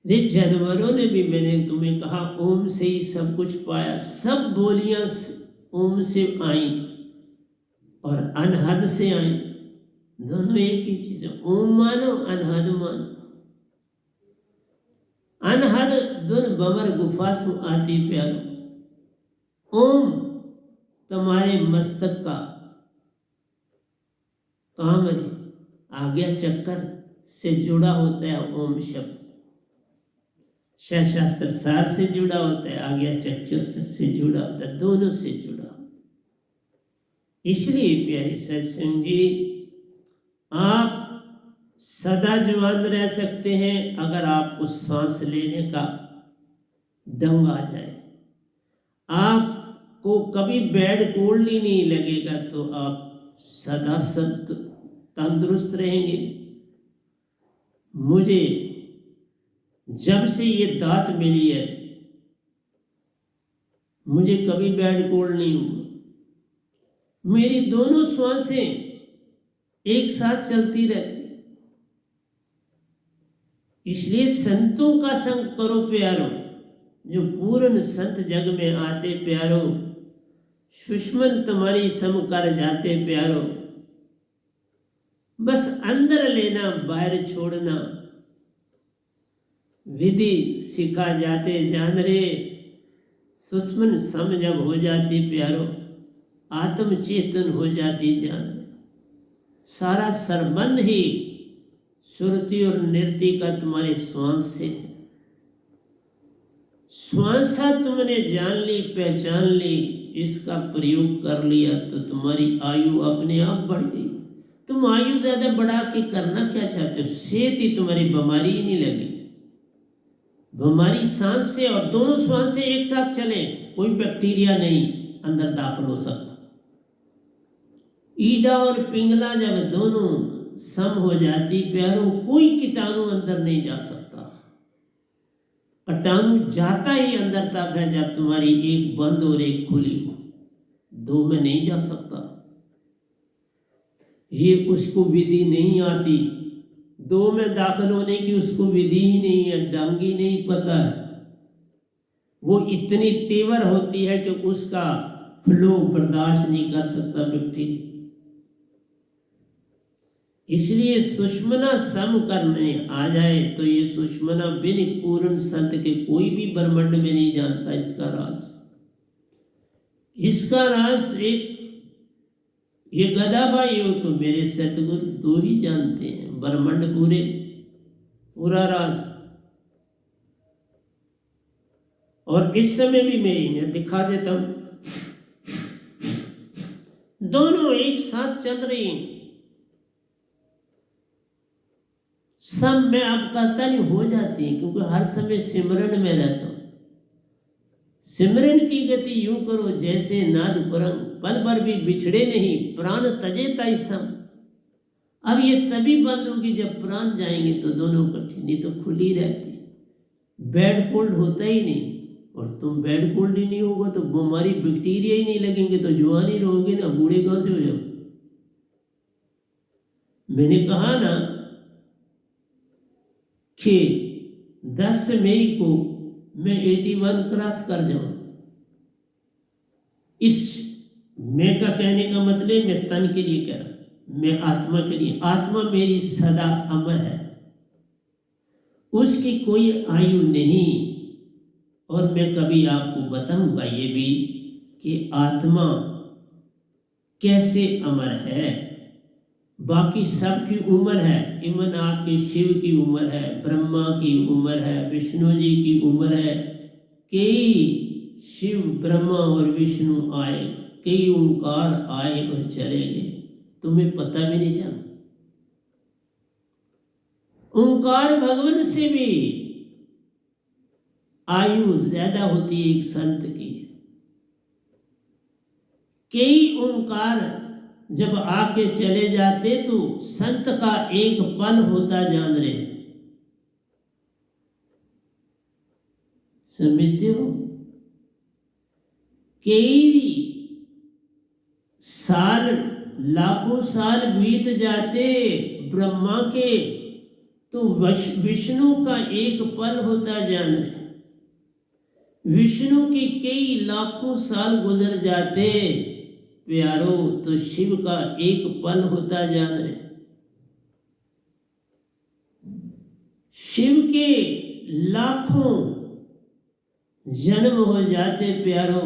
ये जानवरों ने भी, मैंने तुम्हें कहा, ओम से ही सब कुछ पाया, सब बोलियां ओम से आई और अनहद से आई, दोनों एक ही चीज है। ओम मानो, अनहद मानो। अनहद दुन बमर गुफा सु आती प्यारो। ओम तुम्हारे मस्तक का काम है, आज्ञा चक्कर से जुड़ा होता है ओम शब्द, शास्त्र सार से जुड़ा होता है, आज्ञा चक्र से जुड़ा होता है, दोनों से जुड़ा होता है। इसलिए प्यारे सत्संग जी, आप सदा जवान रह सकते हैं अगर आपको सांस लेने का दम आ जाए। आपको कभी बेड कोल्ड ही नहीं लगेगा, तो आप सदा तंदुरुस्त रहेंगे। मुझे जब से ये दात मिली है, मुझे कभी बेड कोल्ड नहीं हुआ। मेरी दोनों श्वासें एक साथ चलती रहती। इसलिए संतों का संग करो प्यारो, जो पूर्ण संत जग में आते प्यारो, सुषमन तुम्हारी सम कर जाते प्यारो। बस अंदर लेना, बाहर छोड़ना, विधि सिखा जाते जान रे। सुषमन सम जब हो जाती प्यारो, आत्म चेतन हो जाती जान। सारा संबंध ही सुरति और नृत्य का तुम्हारे श्वास से है। श्वासा तुमने जान ली, पहचान ली, इसका प्रयोग कर लिया, तो तुम्हारी आयु अपने आप बढ़ गई। तुम आयु ज्यादा बढ़ा के करना क्या चाहते हो? सेहत ही तुम्हारी बीमारी ही नहीं लगी। बीमारी सांस से, और दोनों श्वास से एक साथ चले, कोई बैक्टीरिया नहीं अंदर दाखिल हो सकता। ईडा और पिंगला जब दोनों सम हो जाती प्यारो, कोई कीटाणु अंदर नहीं जा सकता। कीटाणु जाता ही अंदर तक है जब तुम्हारी एक बंद और एक खुली हो, दो में नहीं जा सकता। ये उसको विधि नहीं आती, दो में दाखिल होने की उसको विधि ही नहीं है, ढंग ही नहीं पता है। वो इतनी तीव्र होती है कि उसका फ्लो बर्दाश्त नहीं कर सकता बैक्टीरिया। इसलिए सुषमना सम करने आ जाए तो ये सुषमना बिन पूर्ण संत के कोई भी ब्रह्मांड में नहीं जानता इसका राज। इसका राज एक ये गदा भाई हो तो मेरे सतगुरु दो ही जानते हैं, ब्रह्मांड पूरा राज। और इस समय भी मैं दिखा देता हूं, दोनों एक साथ चल रही हैं। सब में आप कहता नहीं हो जाती है, क्योंकि हर समय सिमरन में रहता हूं। सिमरन की गति यूं करो जैसे नाद कुरंग, पल भर भी बिछड़े नहीं, प्राण तजे ताई सम। अब ये तभी बंद होगी जब प्राण जाएंगे, तो दोनों इकट्ठी, नहीं तो खुली रहती। बेड कोल्ड होता ही नहीं, और तुम बेड कोल्ड ही नहीं होगा तो बीमारी बैक्टीरिया ही नहीं लगेंगे, तो जुआन ही रहोगे ना, बूढ़े कहां से हो जाओ। मैंने कहा ना कि 10 मई को मैं 81 क्रॉस कर जाऊं। इस मैं का कहने का मतलब मैं तन के लिए कह रहा, मैं आत्मा के लिए। आत्मा मेरी सदा अमर है, उसकी कोई आयु नहीं। और मैं कभी आपको बताऊंगा ये भी कि आत्मा कैसे अमर है। बाकी सबकी उम्र है, इवन आपके शिव की उम्र है, ब्रह्मा की उम्र है, विष्णु जी की उम्र है। कई शिव ब्रह्मा और विष्णु आए, कई ओंकार आए और चले गए, तुम्हें पता भी नहीं चला। ओंकार भगवान से भी आयु ज्यादा होती है एक संत की। कई ओंकार जब आके चले जाते तो संत का एक पल होता जान रहे। समझते हो? कई साल लाखों साल बीत जाते ब्रह्मा के तो विष्णु का एक पल होता जान रहे। विष्णु के कई लाखों साल गुजर जाते प्यारो तो शिव का एक पल होता जान रहे। शिव के लाखों जन्म हो जाते प्यारो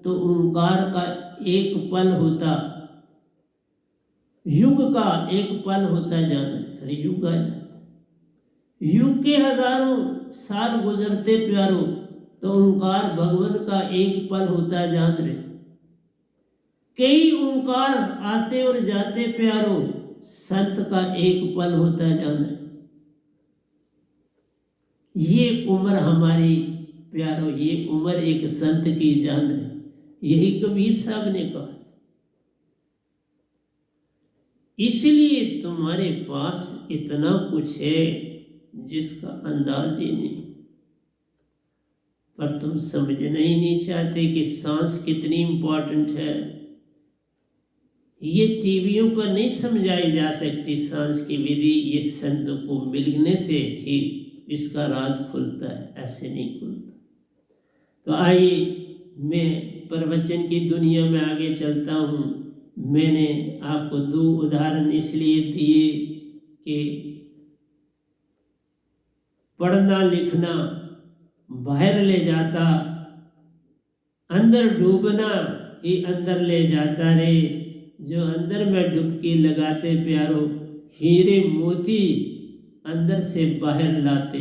तो ओंकार का एक पल होता, युग का एक पल होता जान रहे। युग आ जाता, युग के हजारों साल गुजरते प्यारो तो ओंकार भगवान का एक पल होता जान रहे। कई ओंकार आते और जाते प्यारो संत का एक पल होता जान रहे। ये उम्र हमारी प्यारो, ये उम्र एक संत की जान है। यही कबीर साहब ने कहा। इसलिए तुम्हारे पास इतना कुछ है जिसका अंदाज ही नहीं, पर तुम समझना ही नहीं चाहते कि सांस कितनी इंपॉर्टेंट है। ये टीवियों पर नहीं समझाई जा सकती सांस की विधि, ये संतों को मिलने से ही इसका राज खुलता है, ऐसे नहीं खुलता। तो आइए मैं प्रवचन की दुनिया में आगे चलता हूँ। मैंने आपको 2 उदाहरण इसलिए दिए कि पढ़ना लिखना बाहर ले जाता, अंदर डूबना ही अंदर ले जाता रे। जो अंदर में डुबकी लगाते प्यारो हीरे मोती अंदर से बाहर लाते।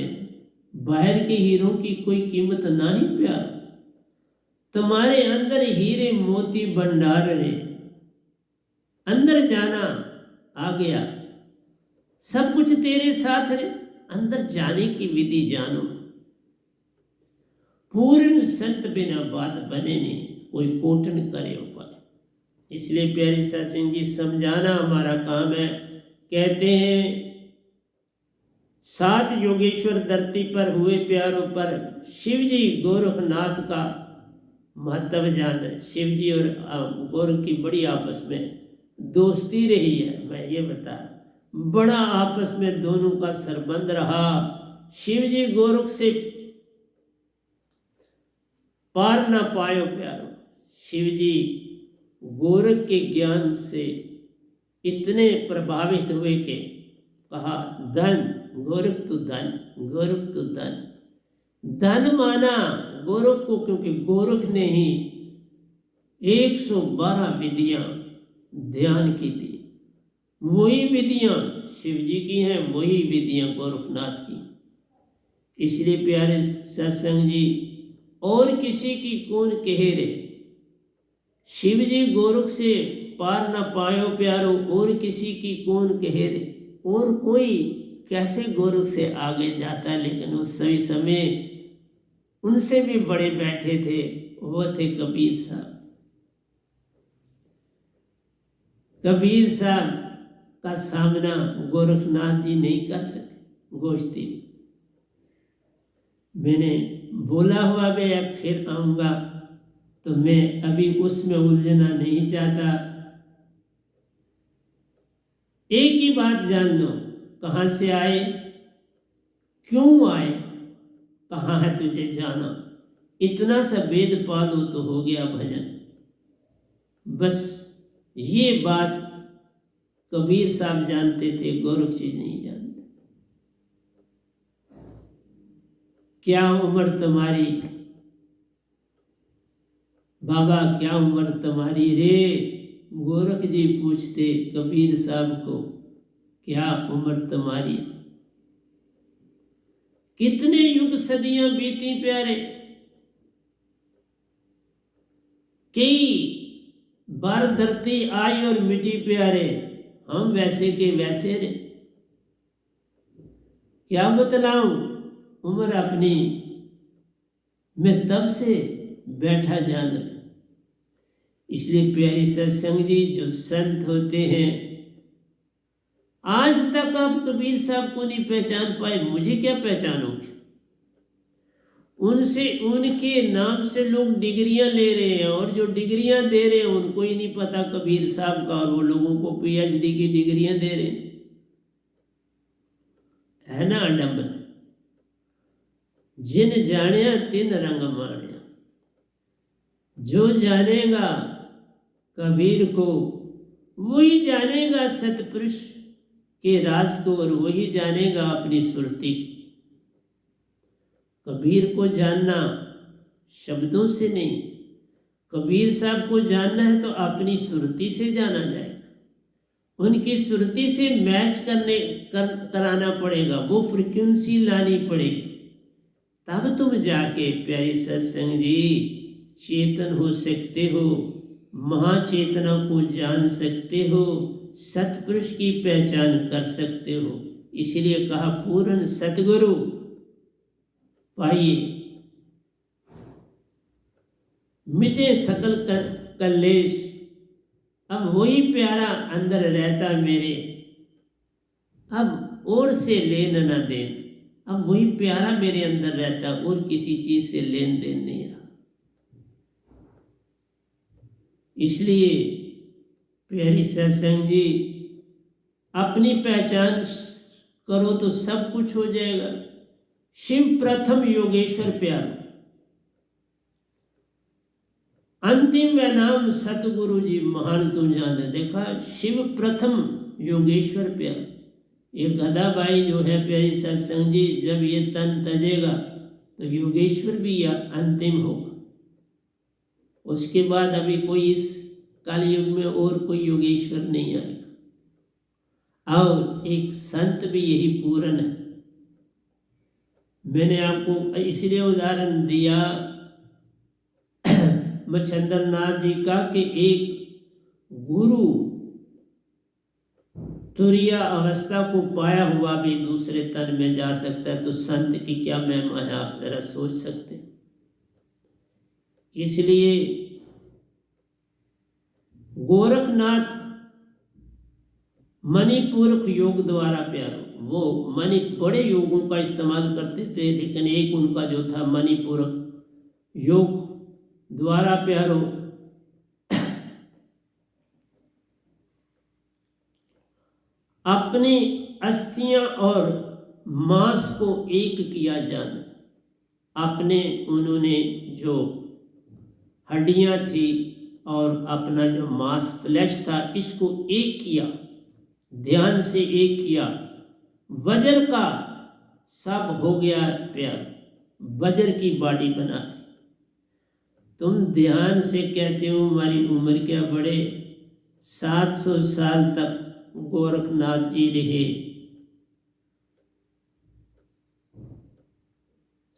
बाहर के हीरों की कोई कीमत ना ही प्यारो, तुम्हारे अंदर हीरे मोती भंडार रे। अंदर जाना आ गया, सब कुछ तेरे साथ रे। अंदर जाने की विधि जानो। पूर्ण संत बिना बात बने नहीं, कोई कोटन करे उपाय। इसलिए प्यारी सत्संग जी समझाना हमारा काम है। कहते हैं 7 योगेश्वर धरती पर हुए प्यारों पर शिव जी गोरखनाथ का महत्व जान रहे। शिव जी और गोरख की बड़ी आपस में दोस्ती रही है। मैं ये बता, बड़ा आपस में दोनों का संबंध रहा। शिव जी गोरख से पार ना पायो प्यारो। शिव जी गोरख के ज्ञान से इतने प्रभावित हुए कि कहा धन गोरख तो धन, गोरख तो धन। धन माना गोरख को, क्योंकि गोरख ने ही 112 विधियां ध्यान की थी। वही विधियां शिव जी की हैं, वही विधियां गोरखनाथ की। इसलिए प्यारे सत्संग जी, और किसी की कौन कहे रे। शिव जी गोरख से पार न पायो प्यारो, और किसी की कौन कहे रे। और कोई कैसे गोरख से आगे जाता, लेकिन उस सही समय उनसे भी बड़े बैठे थे, वो थे कबीर साहब। कबीर साहब का सामना गोरखनाथ जी नहीं कर सके गोष्ठी में। मैंने बोला हुआ मैं अब फिर आऊँगा, तो मैं अभी उसमें उलझना नहीं चाहता। एक ही बात जान लो, कहाँ से आए, क्यों आए, कहाँ है तुझे जाना। इतना सा वेद पालो तो हो गया भजन। बस ये बात कबीर साहब जानते थे, गोरख जी नहीं जानते। क्या उम्र तुम्हारी बाबा, क्या उम्र तुम्हारी रे। गोरख जी पूछते कबीर साहब को, क्या उम्र तुम्हारी। कितने युग सदियां बीती प्यारे, कई बार धरती आई और मिटी प्यारे, हम वैसे के वैसे रे। क्या बतलाऊं उम्र अपनी, मैं तब से बैठा जान। इसलिए प्यारी सत्संग जी, जो संत होते हैं, आज तक आप कबीर साहब को नहीं पहचान पाए, मुझे क्या पहचानोगे? उनसे, उनके नाम से लोग डिग्रियां ले रहे हैं, और जो डिग्रियां दे रहे हैं उनको ही नहीं पता कबीर साहब का, और वो लोगों को पीएचडी की डिग्रियां दे रहे हैं। है ना आडंबर? जिन जानिया तिन रंग मानिया। जो जानेगा कबीर को वही जानेगा सतपुरुष के राज को, और वही जानेगा अपनी सुरती। कबीर को जानना शब्दों से नहीं, कबीर साहब को जानना है तो अपनी सुरती से जाना जाएगा। उनकी सुरती से मैच कराना पड़ेगा, वो फ्रिक्वेंसी लानी पड़ेगी, तब तुम जाके प्यारी सत्संग जी चेतन हो सकते हो, महाचेतना को जान सकते हो, सतपुरुष की पहचान कर सकते हो। इसलिए कहा पूर्ण सतगुरु पाइए, मिटे सकल कलेश। अब वही प्यारा अंदर रहता मेरे, अब और से लेन न देन। अब वही प्यारा मेरे अंदर रहता, और किसी चीज से लेन देन नहीं रहा। इसलिए प्यारी सत्संग जी, अपनी पहचान करो तो सब कुछ हो जाएगा। शिव प्रथम योगेश्वर प्यारो, अंतिम व नाम सतगुरु जी महान तू जाने। देखा, शिव प्रथम योगेश्वर प्यारो। ये गदाबाई जो है प्यारी सत्संग जी, जब ये तन तजेगा तो योगेश्वर भी अंतिम होगा। उसके बाद अभी कोई इस कलयुग में और कोई योगेश्वर नहीं आएगा। और एक संत भी यही पूर्ण है। मैंने आपको इसलिए उदाहरण दिया मच्छंद्र नाथ जी का, कि एक गुरु तुरिया अवस्था को पाया हुआ भी दूसरे तन में जा सकता है, तो संत की क्या महिमा है, आप जरा सोच सकते हैं। इसलिए गोरखनाथ मणिपूरक योग द्वारा प्यारो, वो बड़े योगों का इस्तेमाल करते थे, लेकिन एक उनका जो था मणिपूरक योग द्वारा प्यारो। अपनी अस्थियां और मांस को एक किया जाना। अपने उन्होंने जो हड्डियां थी और अपना जो मांस फ्लैश था, इसको एक किया, ध्यान से एक किया। वज्र का सब हो गया प्यार, वज्र की बॉडी बना दी। तुम ध्यान से कहते हो हमारी उम्र क्या बढ़े, 700 साल तक गोरखनाथ जी रहे।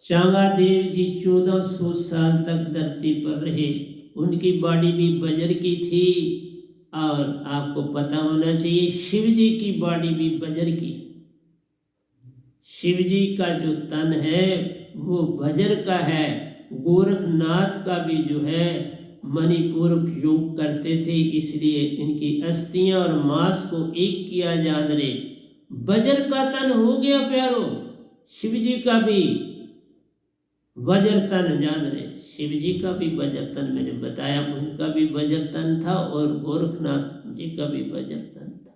चांगादेव जी 1400 साल तक धरती पर रहे। उनकी बॉडी भी वज्र की थी, और आपको पता होना चाहिए शिव जी की बॉडी भी वज्र की। शिव जी का जो तन है वो वज्र का है। गोरखनाथ का भी जो है मणिपूरक योग करते थे, इसलिए इनकी अस्थियां और मांस को एक किया जान रे। वज्र का तन हो गया प्यारो, शिव जी का भी वज्र तन जान रहे। शिव जी का भी वज्र तन मैंने बताया, उनका भी वज्र तन था, और गोरखनाथ जी का भी वज्र तन था।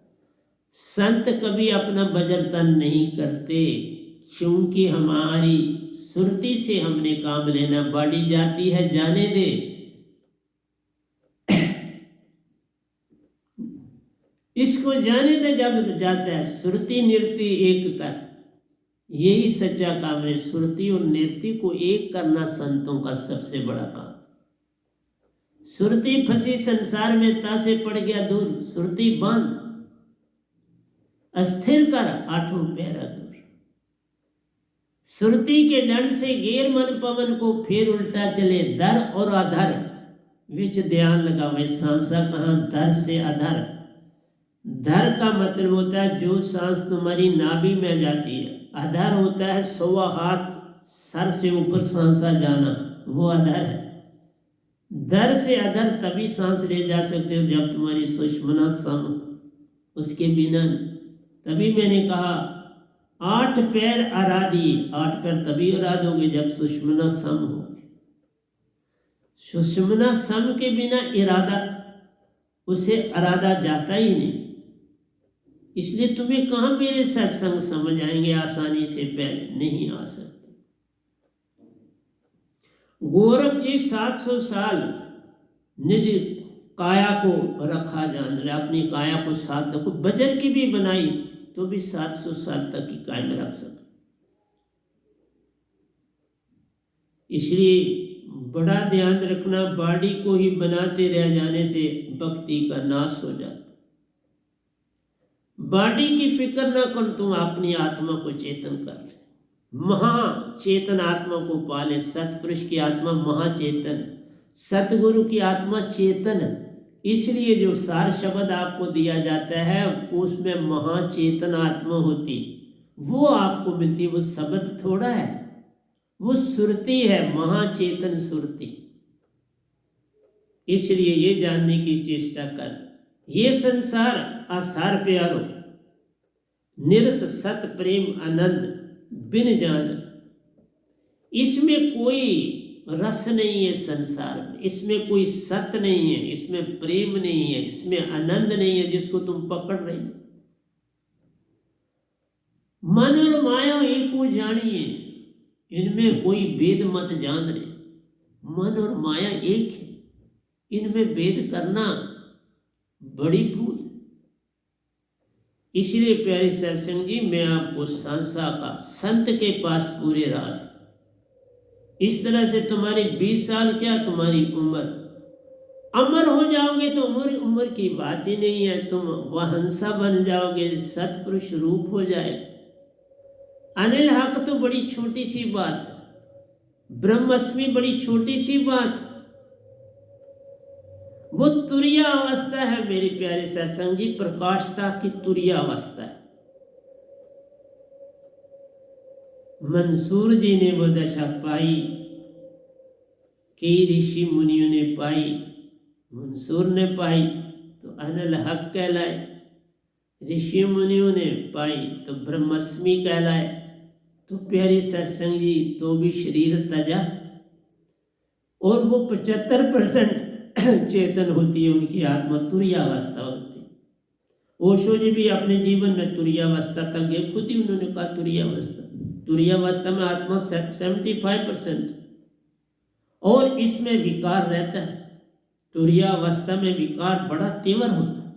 संत कभी अपना वज्र तन नहीं करते, क्योंकि हमारी सुरती से हमने काम लेना। बॉडी जाती है, जाने दे। इसको जाने दे, जब जाता है सुरती नृत्य एक कर। यही सच्चा काम है, सुरती और नृत्य को एक करना संतों का सबसे बड़ा काम। सुरती फंसी संसार में, तासे पड़ गया दूर। सुरती बांध, अस्थिर कर आठों पैरा दूर। सुरती के दंड से गेर मन पवन को, फिर उल्टा चले धर और अधर विच ध्यान लगावे। सांसा कहाँ, धर से अधर। धर का मतलब होता है जो सांस तुम्हारी नाभि में जाती है। अधर होता है 100 हाथ सर से ऊपर सांसा जाना, वो अधर है। धर से अधर तभी सांस ले जा सकते हो जब तुम्हारी सुषुम्ना सम, उसके बिना। तभी मैंने कहा 8 पैर आराधी, 8 पैर तभी आराधोगे जब सुषुम्ना सम हो। सुषुम्ना सम के बिना इरादा, उसे आराधा जाता ही नहीं। इसलिए तुम्हें कहाँ मेरे सत्संग समझ आएंगे आसानी से, पहले नहीं आ सकते। गोरख जी 700 साल निज काया को रखा जान रहे, अपनी काया को साथ रखो, बजर की भी बनाई तो भी 700 साल तक की कायम रख सके। इसलिए बड़ा ध्यान रखना, बॉडी को ही बनाते रह जाने से भक्ति का नाश हो जाता। बॉडी की फिक्र ना कर, तुम अपनी आत्मा को चेतन कर ले, महाचेतन आत्मा को पाले। सतपुरुष की आत्मा महाचेतन, सतगुरु की आत्मा चेतन। इसलिए जो सार शब्द आपको दिया जाता है उसमें महाचेतन आत्मा होती, वो आपको मिलती। वो शब्द थोड़ा है, वो सुरती है, महाचेतन सुरती। इसलिए ये जानने की चेष्टा कर, ये संसार आसार प्यारो, निरस सत प्रेम आनंद बिन जान। इसमें कोई रस नहीं है संसार में, इसमें कोई सत्य नहीं है, इसमें प्रेम नहीं है, इसमें आनंद नहीं है जिसको तुम पकड़ रही हो। मन और माया एक को जानिए, इनमें कोई भेद मत जान रहे। मन और माया एक है, इनमें भेद करना बड़ी भूल। इसलिए प्यारे सत्संग जी, मैं आपको संसार का संत के पास पूरे राज, इस तरह से तुम्हारी 20 साल क्या तुम्हारी उम्र, अमर हो जाओगे तो उम्र की बात ही नहीं है। तुम वहंसा बन जाओगे, सतपुरुष रूप हो जाए। अनिल हक तो बड़ी छोटी सी बात, ब्रह्मस्मि बड़ी छोटी सी बात, वो तुरिया अवस्था है मेरे प्यारे सत्संग जी, प्रकाशता की तुरिया अवस्था है। मंसूर जी ने वो दशा पाई, कई ऋषि मुनियों ने पाई, मंसूर ने पाई तो अनिल हक कहलाए, ऋषि मुनियों ने पाई तो ब्रह्मस्मि कहलाए। तो प्यारी सत्संग जी, तो भी शरीर तजा, और वो 75% चेतन होती है, उनकी आत्मा तुरियावस्था होती है। ओशो जी भी अपने जीवन में तुरियावस्था तक गए, खुद ही उन्होंने कहा तुरियावस्था में आत्मा 75%, और इसमें विकार रहता है। तुरियावस्था में विकार बड़ा तीव्र होता है,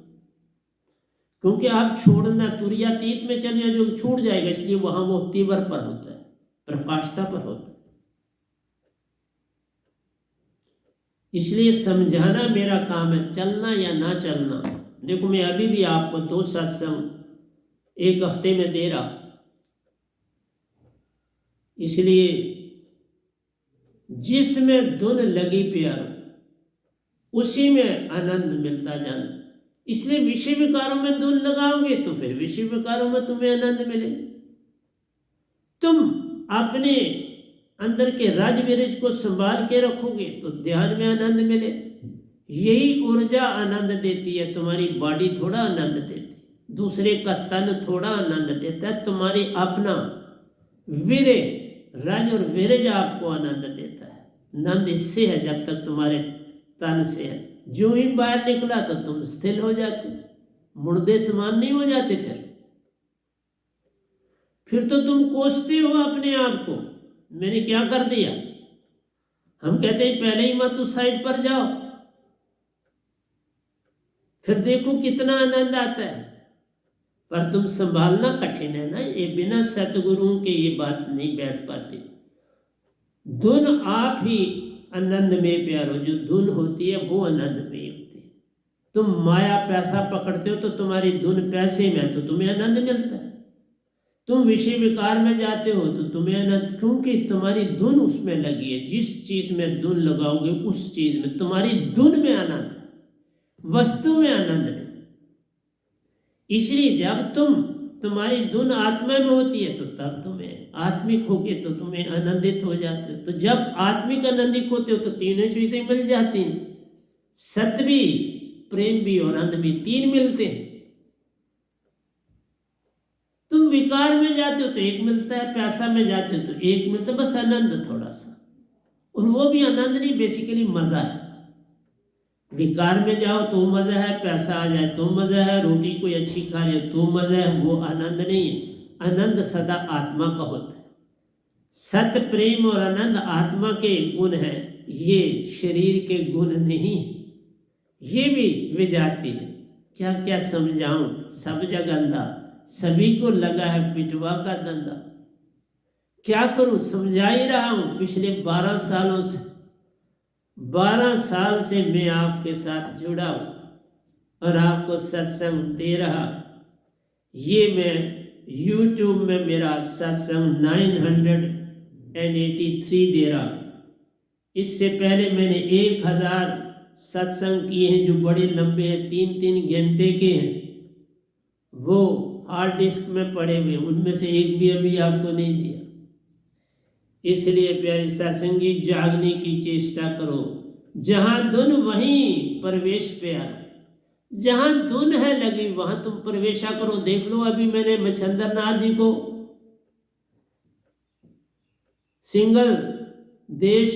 क्योंकि आप छोड़ना तुरियातीत में चले जाए जो छूट जाएगा, इसलिए वहां वो तीव्र पर होता है, प्रकाशता पर होता है। इसलिए समझाना मेरा काम है, चलना या ना चलना। देखो मैं अभी भी आपको 2 सत्संग 1 हफ्ते में दे रहा, इसलिए जिसमें धुन लगी प्यारो उसी में आनंद मिलता जाना। इसलिए विषय विकारों में धुन लगाओगे तो फिर विषय विकारों में तुम्हें आनंद मिलेगा। तुम अपने अंदर के राज विरज को संभाल के रखोगे तो ध्यान में आनंद मिले। यही ऊर्जा आनंद देती है, तुम्हारी बॉडी थोड़ा आनंद देती है, दूसरे का तन थोड़ा आनंद देता है, तुम्हारी अपना वीर्य रज और वीरज आपको आनंद देता है। आनंद इससे है जब तक तुम्हारे तन से है, जो ही बाहर निकला तो तुम स्थिर हो जाते, मुर्दे समान नहीं हो जाते। फिर तो तुम कोसते हो अपने आप को, मैंने क्या कर दिया। हम कहते हैं पहले ही मत उस साइड पर जाओ, फिर देखो कितना आनंद आता है। पर तुम संभालना कठिन है ना, ये बिना सतगुरुओं के ये बात नहीं बैठ पाती। धुन आप ही आनंद में प्यारो, जो धुन होती है वो आनंद में होती है। तुम माया पैसा पकड़ते हो तो तुम्हारी धुन पैसे में, तो तुम्हें आनंद मिलता है। तुम विषय विकार में जाते हो तो तुम्हें आनंद, क्योंकि तुम्हारी धुन उसमें लगी है। जिस चीज में धुन लगाओगे उस चीज में, तुम्हारी धुन में आनंद है, वस्तु में आनंद नहीं। इसलिए जब तुम तुम्हारी धुन आत्मा में होती है तो तब तुम्हें आत्मिक होके तो तुम्हें आनंदित हो जाते हो। तो जब आत्मिक आनंदित होते हो तो तीनों चीजें मिल जाती हैं, सत्य भी, प्रेम भी और आनंद भी, तीन मिलते हैं। तुम विकार में जाते हो तो एक मिलता है, पैसा में जाते हो तो एक मिलता है, बस आनंद थोड़ा सा, और वो भी आनंद नहीं, बेसिकली मजा है। विकार में जाओ तो मजा है, पैसा आ जाए तो मजा है, रोटी कोई अच्छी खा ले तो मजा है, वो आनंद नहीं है। आनंद सदा आत्मा का होता है। सत्य, प्रेम और आनंद आत्मा के गुण है, ये शरीर के गुण नहीं। ये भी विजाती है। क्या क्या समझाऊं, सब जगह अंधा, सभी को लगा है पिटवा का धंधा। क्या करूं, समझा ही रहा हूं पिछले 12 सालों से। 12 साल से मैं आपके साथ जुड़ा हूं और आपको सत्संग दे रहा। ये मैं YouTube में मेरा सत्संग 983 दे रहा। इससे पहले मैंने 1000 सत्संग किए हैं जो बड़े लंबे हैं, 3-3 घंटे के हैं, वो हार्ड डिस्क में पड़े हुए, उनमें से एक भी अभी आपको नहीं दिया। इसलिए प्यारे सत्संगी, जागने की चेष्टा करो। जहां धुन वहीं प्रवेश प्यार, जहां धुन है लगी वहां तुम प्रवेशा करो। देख लो, अभी मैंने मच्छंदर नाथ जी को सिंगल देश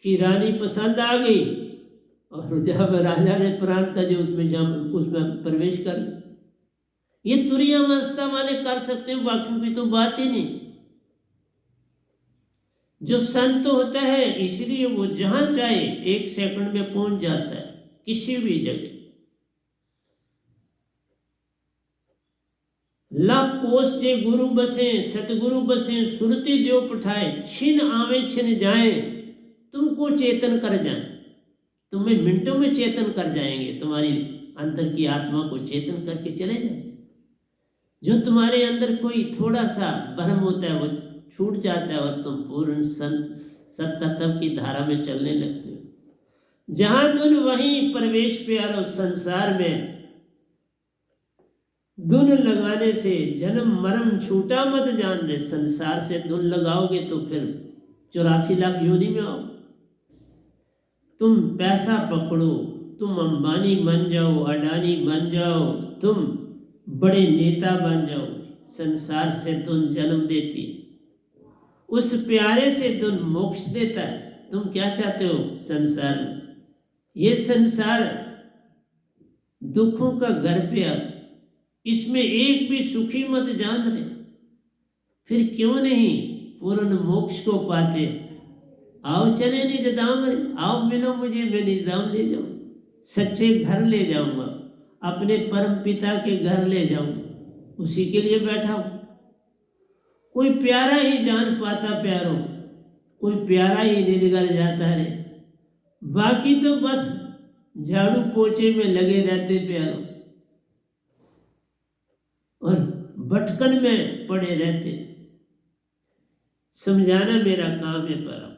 की रानी पसंद आ गई और जब राजा ने प्राण तजे उसमें प्रवेश कर। ये तुरिया अवस्था वाले कर सकते हैं, बाकी की तो बात ही नहीं। जो संत होता है इसलिए वो जहां चाहे 1 सेकंड में पहुंच जाता है, किसी भी जगह। लाख कोस जे गुरु बसे, सतगुरु बसे, सुरति देव पठाए, छिन आवे छिन जाए, तुमको चेतन कर जाए। तुम्हें मिनटों में चेतन कर जाएंगे, तुम्हारी अंदर की आत्मा को चेतन करके चले जाए। जो तुम्हारे अंदर कोई थोड़ा सा भ्रम होता है वो छूट जाता है और तुम पूर्ण सत्तत्व की धारा में चलने लगते हो। जहां धुन वहीं प्रवेश प्यारो। संसार में धुन लगाने से जन्म मरण छूटा मत जान ले। संसार से धुन लगाओगे तो फिर 84 लाख योनि में आओ। तुम पैसा पकड़ो, तुम अंबानी बन जाओ, अडानी बन जाओ, तुम बड़े नेता बन जाओ, संसार से धुन जन्म देती है। उस प्यारे से धुन मोक्ष देता है। तुम क्या चाहते हो संसार में? ये संसार दुखों का घर पे, इसमें एक भी सुखी मत जान रहे, फिर क्यों नहीं पूर्ण मोक्ष को पाते? आओ चले निजधाम, आओ मिलो मुझे, मैं निजधाम ले जाऊं, सच्चे घर ले जाऊंगा, अपने परम पिता के घर ले जाऊंगा, उसी के लिए बैठा हूं। कोई प्यारा ही जान पाता प्यारो, कोई प्यारा ही निज घर जाता है, बाकी तो बस झाड़ू पोछे में लगे रहते प्यारो और भटकन में पड़े रहते। समझाना मेरा काम है परम।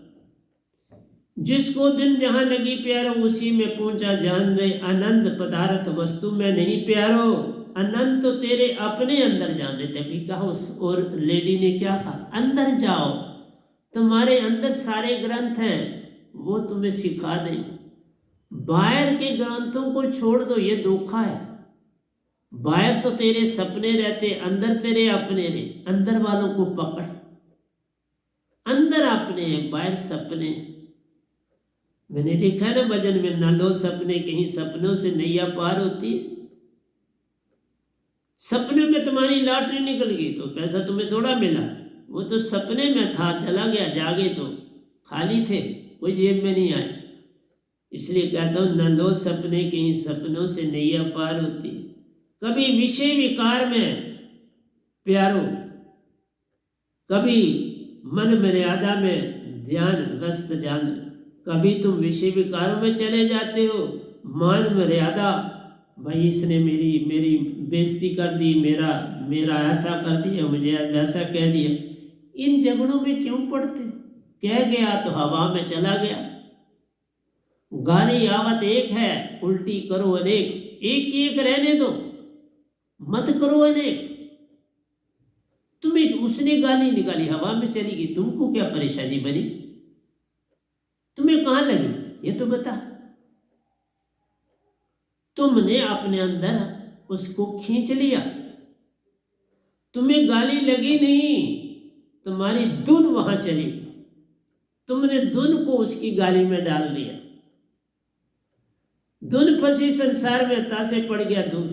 जिसको दिन जहां लगी प्यारो उसी में पहुंचा जान रहे। आनंद पदार्थ वस्तु में नहीं प्यारो, अनंत तो तेरे अपने अंदर जान रहे थे। अभी कहा उस और लेडी ने क्या कहा, अंदर जाओ, तुम्हारे अंदर सारे ग्रंथ हैं, वो तुम्हें सिखा दें। बाहर के ग्रंथों को छोड़ दो, ये धोखा है। बाहर तो तेरे सपने रहते, अंदर तेरे अपने रहे। अंदर वालों को पकड़, अंदर अपने हैं, बाहर सपने। मैंने लिखा है ना भजन में, न लो सपने कहीं सपनों से नैया पार होती। सपने में तुम्हारी लॉटरी निकल गई तो पैसा तुम्हें थोड़ा मिला, वो तो सपने में था, चला गया, जागे तो खाली थे, कोई जेब में नहीं आए। इसलिए कहता हूं, न लो सपने कहीं सपनों से नैया पार होती। कभी विषय विकार में प्यारो, कभी मन मर्यादा में ध्यान व्यस्त जान। कभी तुम विषय विकारों में चले जाते हो, मान मर्यादा, भाई इसने मेरी बेइज्जती कर दी, मेरा ऐसा कर दिया, मुझे वैसा कह दिया। इन झगड़ों में क्यों पड़ते? कह गया तो हवा में चला गया। गाली आवत एक है, उल्टी करो अनेक। एक एक रहने दो, मत करो अनेक। तुम्हें उसने गाली निकाली, हवा में चली गई, तुमको क्या परेशानी बनी? तुम्हें कहाँ लगी ये तो बता। तुमने अपने अंदर उसको खींच लिया, तुम्हें गाली लगी नहीं, तुम्हारी धुन वहां चली, तुमने धुन को उसकी गाली में डाल दिया। धुन फंसी संसार में, तासे पड़ गया धुन।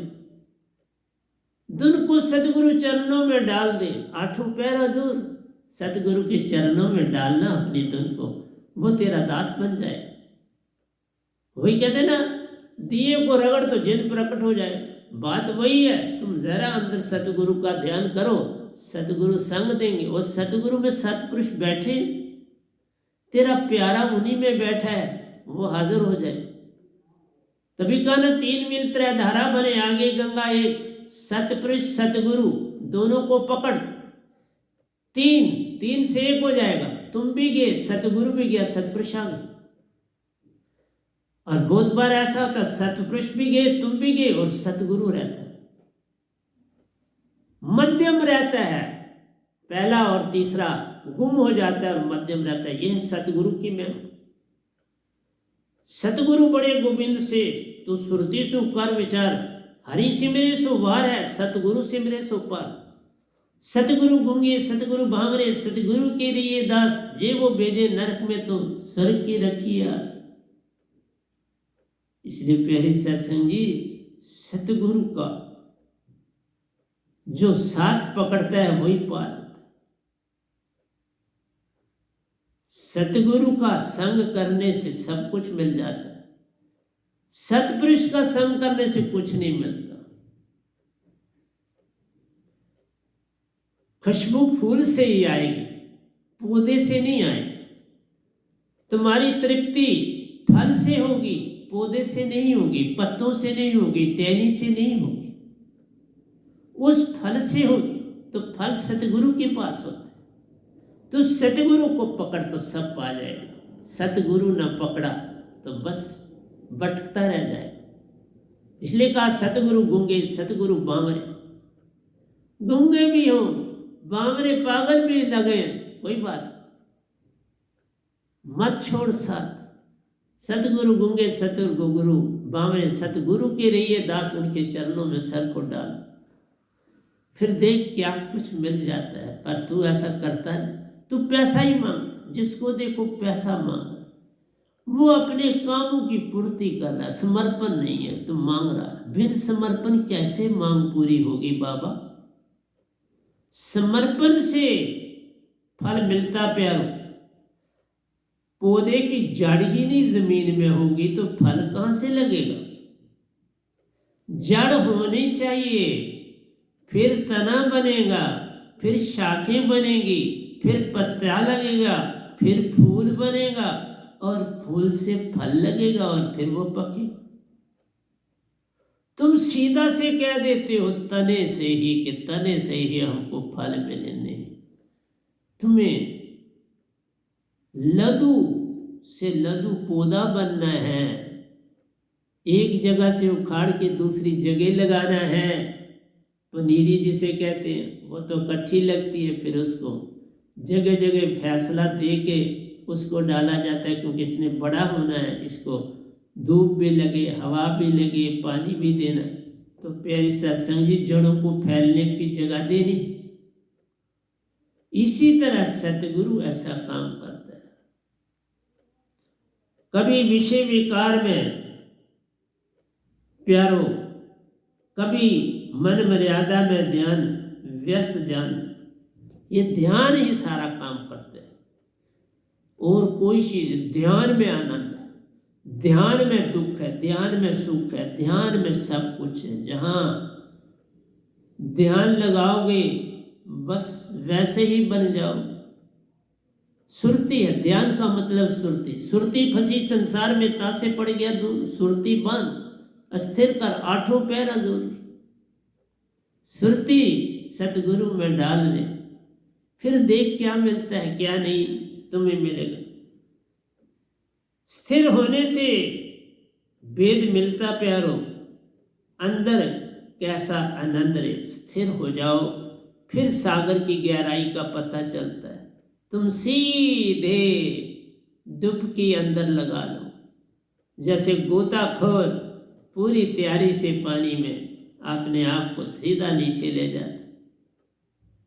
धुन को सतगुरु चरणों में डाल दे, आठों पैर हजूर, सतगुरु के चरणों में डालना अपनी धुन को, वो तेरा दास बन जाए। वही कहते ना, दिए को रगड़ तो जिन प्रकट हो जाए। बात वही है, तुम जरा अंदर सतगुरु का ध्यान करो, सतगुरु संग देंगे। और सतगुरु में सतपुरुष बैठे, तेरा प्यारा उन्हीं में बैठा है, वो हाजिर हो जाए। तभी कहा ना, 3 मील त्रैधारा बने, आगे गंगा एक, सतपुरुष सतगुरु दोनों को पकड़, 3 से 1 हो जाएगा। तुम भी गए, सतगुरु भी गया, सतपुरुष आ गए। और बहुत बार ऐसा होता, सतपुरुष भी गए, तुम भी गए, और सतगुरु रहता है, मध्यम रहता है। पहला और तीसरा गुम हो जाता है और मध्यम रहता है। यह सतगुरु की महिमा। सतगुरु बड़े गोविंद से तू सुरती सु कर विचार, हरि सिमरे सो वार है, सतगुरु सिमरे सो पार। सतगुरु गूंगे सतगुरु भामरे, सतगुरु के लिए दास, जे वो भेजे नरक में तुम स्वर्ग की रखी आस। इसलिए प्यारे सत्संग जी, सतगुरु का जो साथ पकड़ता है वही पार होता है। सतगुरु का संग करने से सब कुछ मिल जाता है, सतपुरुष का संग करने से कुछ नहीं मिलता। खुशबू फूल से ही आएगी, पौधे से नहीं आएगी। तुम्हारी तृप्ति फल से होगी, पौधे से नहीं होगी, पत्तों से नहीं होगी, टहनी से नहीं होगी, उस फल से होगी। तो फल सतगुरु के पास होता है। तो सतगुरु को पकड़ तो सब पा जाएगा, सतगुरु न पकड़ा तो बस भटकता रह जाएगा। इसलिए कहा, सतगुरु गूंगे सतगुरु बावरे। गूंगे भी हो, बावरे पागल भी लगे, कोई बात मत छोड़ साथ। सतगुरु गूंगे सतगुरु गुरु बावरे, सतगुरु के रहिए दास, उनके चरणों में सर को डाल, फिर देख क्या कुछ मिल जाता है। पर तू ऐसा करता है, तू पैसा ही मांग, जिसको देखो पैसा मांग, वो अपने कामों की पूर्ति कर रहा है, समर्पण नहीं है, तू मांग रहा है। बिन समर्पण कैसे मांग पूरी होगी बाबा? समर्पण से फल मिलता प्यारो। पौधे की जड़ ही नहीं जमीन में होगी तो फल कहां से लगेगा? जड़ होनी चाहिए, फिर तना बनेगा, फिर शाखें बनेगी, फिर पत्ता लगेगा, फिर फूल बनेगा, और फूल से फल लगेगा, और फिर वो पकेगा। तुम सीधा से कह देते हो तने से ही, कि तने से ही हमको फल मिलने। तुम्हें लदू से लदू पौधा बनना है, एक जगह से उखाड़ के दूसरी जगह लगाना है। पनीरी जिसे कहते हैं, वो तो कट्ठी लगती है, फिर उसको जगह जगह फैसला दे के उसको डाला जाता है, क्योंकि इसने बड़ा होना है, इसको धूप भी लगे, हवा भी लगे, पानी भी देना। तो प्यारी सत्संग जी, जड़ों को फैलने की जगह देनी। इसी तरह सतगुरु ऐसा काम करता है। कभी विषय विकार में प्यारो, कभी मन मर्यादा में ध्यान, व्यस्त जान। ये ध्यान ही सारा काम करते हैं, और कोई चीज, ध्यान में आनंद है, ध्यान में दुख है, ध्यान में सुख है, ध्यान में सब कुछ है। जहां ध्यान लगाओगे बस वैसे ही बन जाओ। सुरती है, ध्यान का मतलब सुरती। सुरती फंसी संसार में, तासे पड़ गया दूर, सुरती बांध अस्थिर कर, आठों पैर हजूर। सुरती सतगुरु में डाल दे, फिर देख क्या मिलता है क्या नहीं तुम्हें मिलेगा। स्थिर होने से वेद मिलता प्यारो, अंदर कैसा आनंद रे। स्थिर हो जाओ, फिर सागर की गहराई का पता चलता है। तुम सीधे डुबकी अंदर लगा लो, जैसे गोताखोर पूरी तैयारी से पानी में अपने आप को सीधा नीचे ले जाता।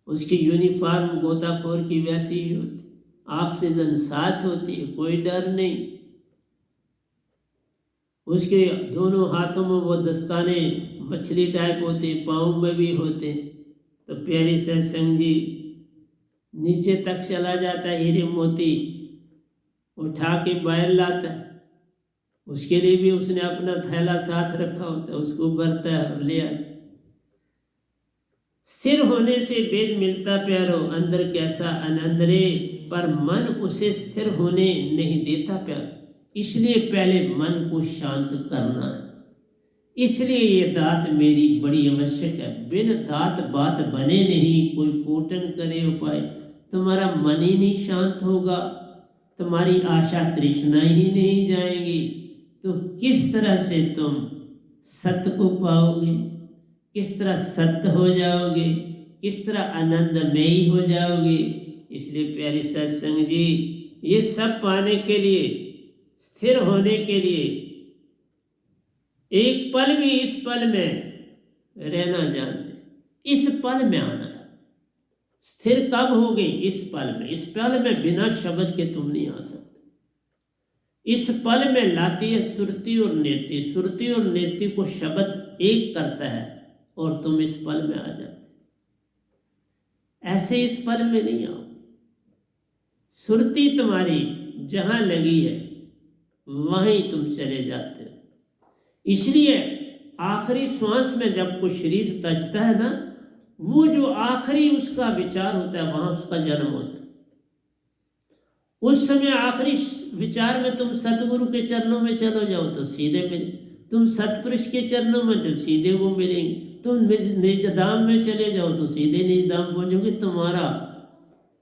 उसकी यूनिफॉर्म गोताखोर की वैसी ही होती, ऑक्सीजन साथ होती है, कोई डर नहीं। उसके दोनों हाथों में वो दस्ताने मछली टाइप होते, पाँव में भी होते। तो प्यारी सत्संग जी नीचे तक चला जाता है, हीरे मोती उठा के बाहर लाता है। उसके लिए भी उसने अपना थैला साथ रखा होता है, उसको भरता है और ले आता है। स्थिर होने से वेद मिलता प्यारो, अंदर कैसा आनंद रे, पर मन उसे स्थिर होने नहीं देता प्यारो। इसलिए पहले मन को शांत करना है। इसलिए ये दात मेरी बड़ी आवश्यक है। बिन दात बात बने नहीं, कोई कोटन करे उपाय। तुम्हारा मन ही नहीं शांत होगा, तुम्हारी आशा तृष्णा ही नहीं जाएगी, तो किस तरह से तुम सत्य को पाओगे, किस तरह सत्य हो जाओगे, किस तरह आनंदमयी हो जाओगे। इसलिए प्यारी सत्संग जी, ये सब पाने के लिए, स्थिर होने के लिए एक पल भी इस पल में रहना जानते, इस पल में आना है। स्थिर कब होगे? इस पल में। इस पल में बिना शब्द के तुम नहीं आ सकते। इस पल में लाती है सुरती और नेति, सुरती और नेति को शब्द एक करता है और तुम इस पल में आ जाते। ऐसे इस पल में नहीं आओ। सुरती तुम्हारी जहां लगी है वहीं तुम चले जाते हो। इसलिए आखिरी श्वास में जब कोई शरीर तजता है ना, वो जो आखिरी उसका विचार होता है, वहां उसका जन्म होता है। उस समय आखिरी विचार में तुम सतगुरु के चरणों में चलो जाओ तो सीधे मिले, तुम सतपुरुष के चरणों में तो सीधे वो मिलेंगे, तुम निजधाम में चले जाओ तो सीधे निजधाम पहुंचोगे। तुम्हारा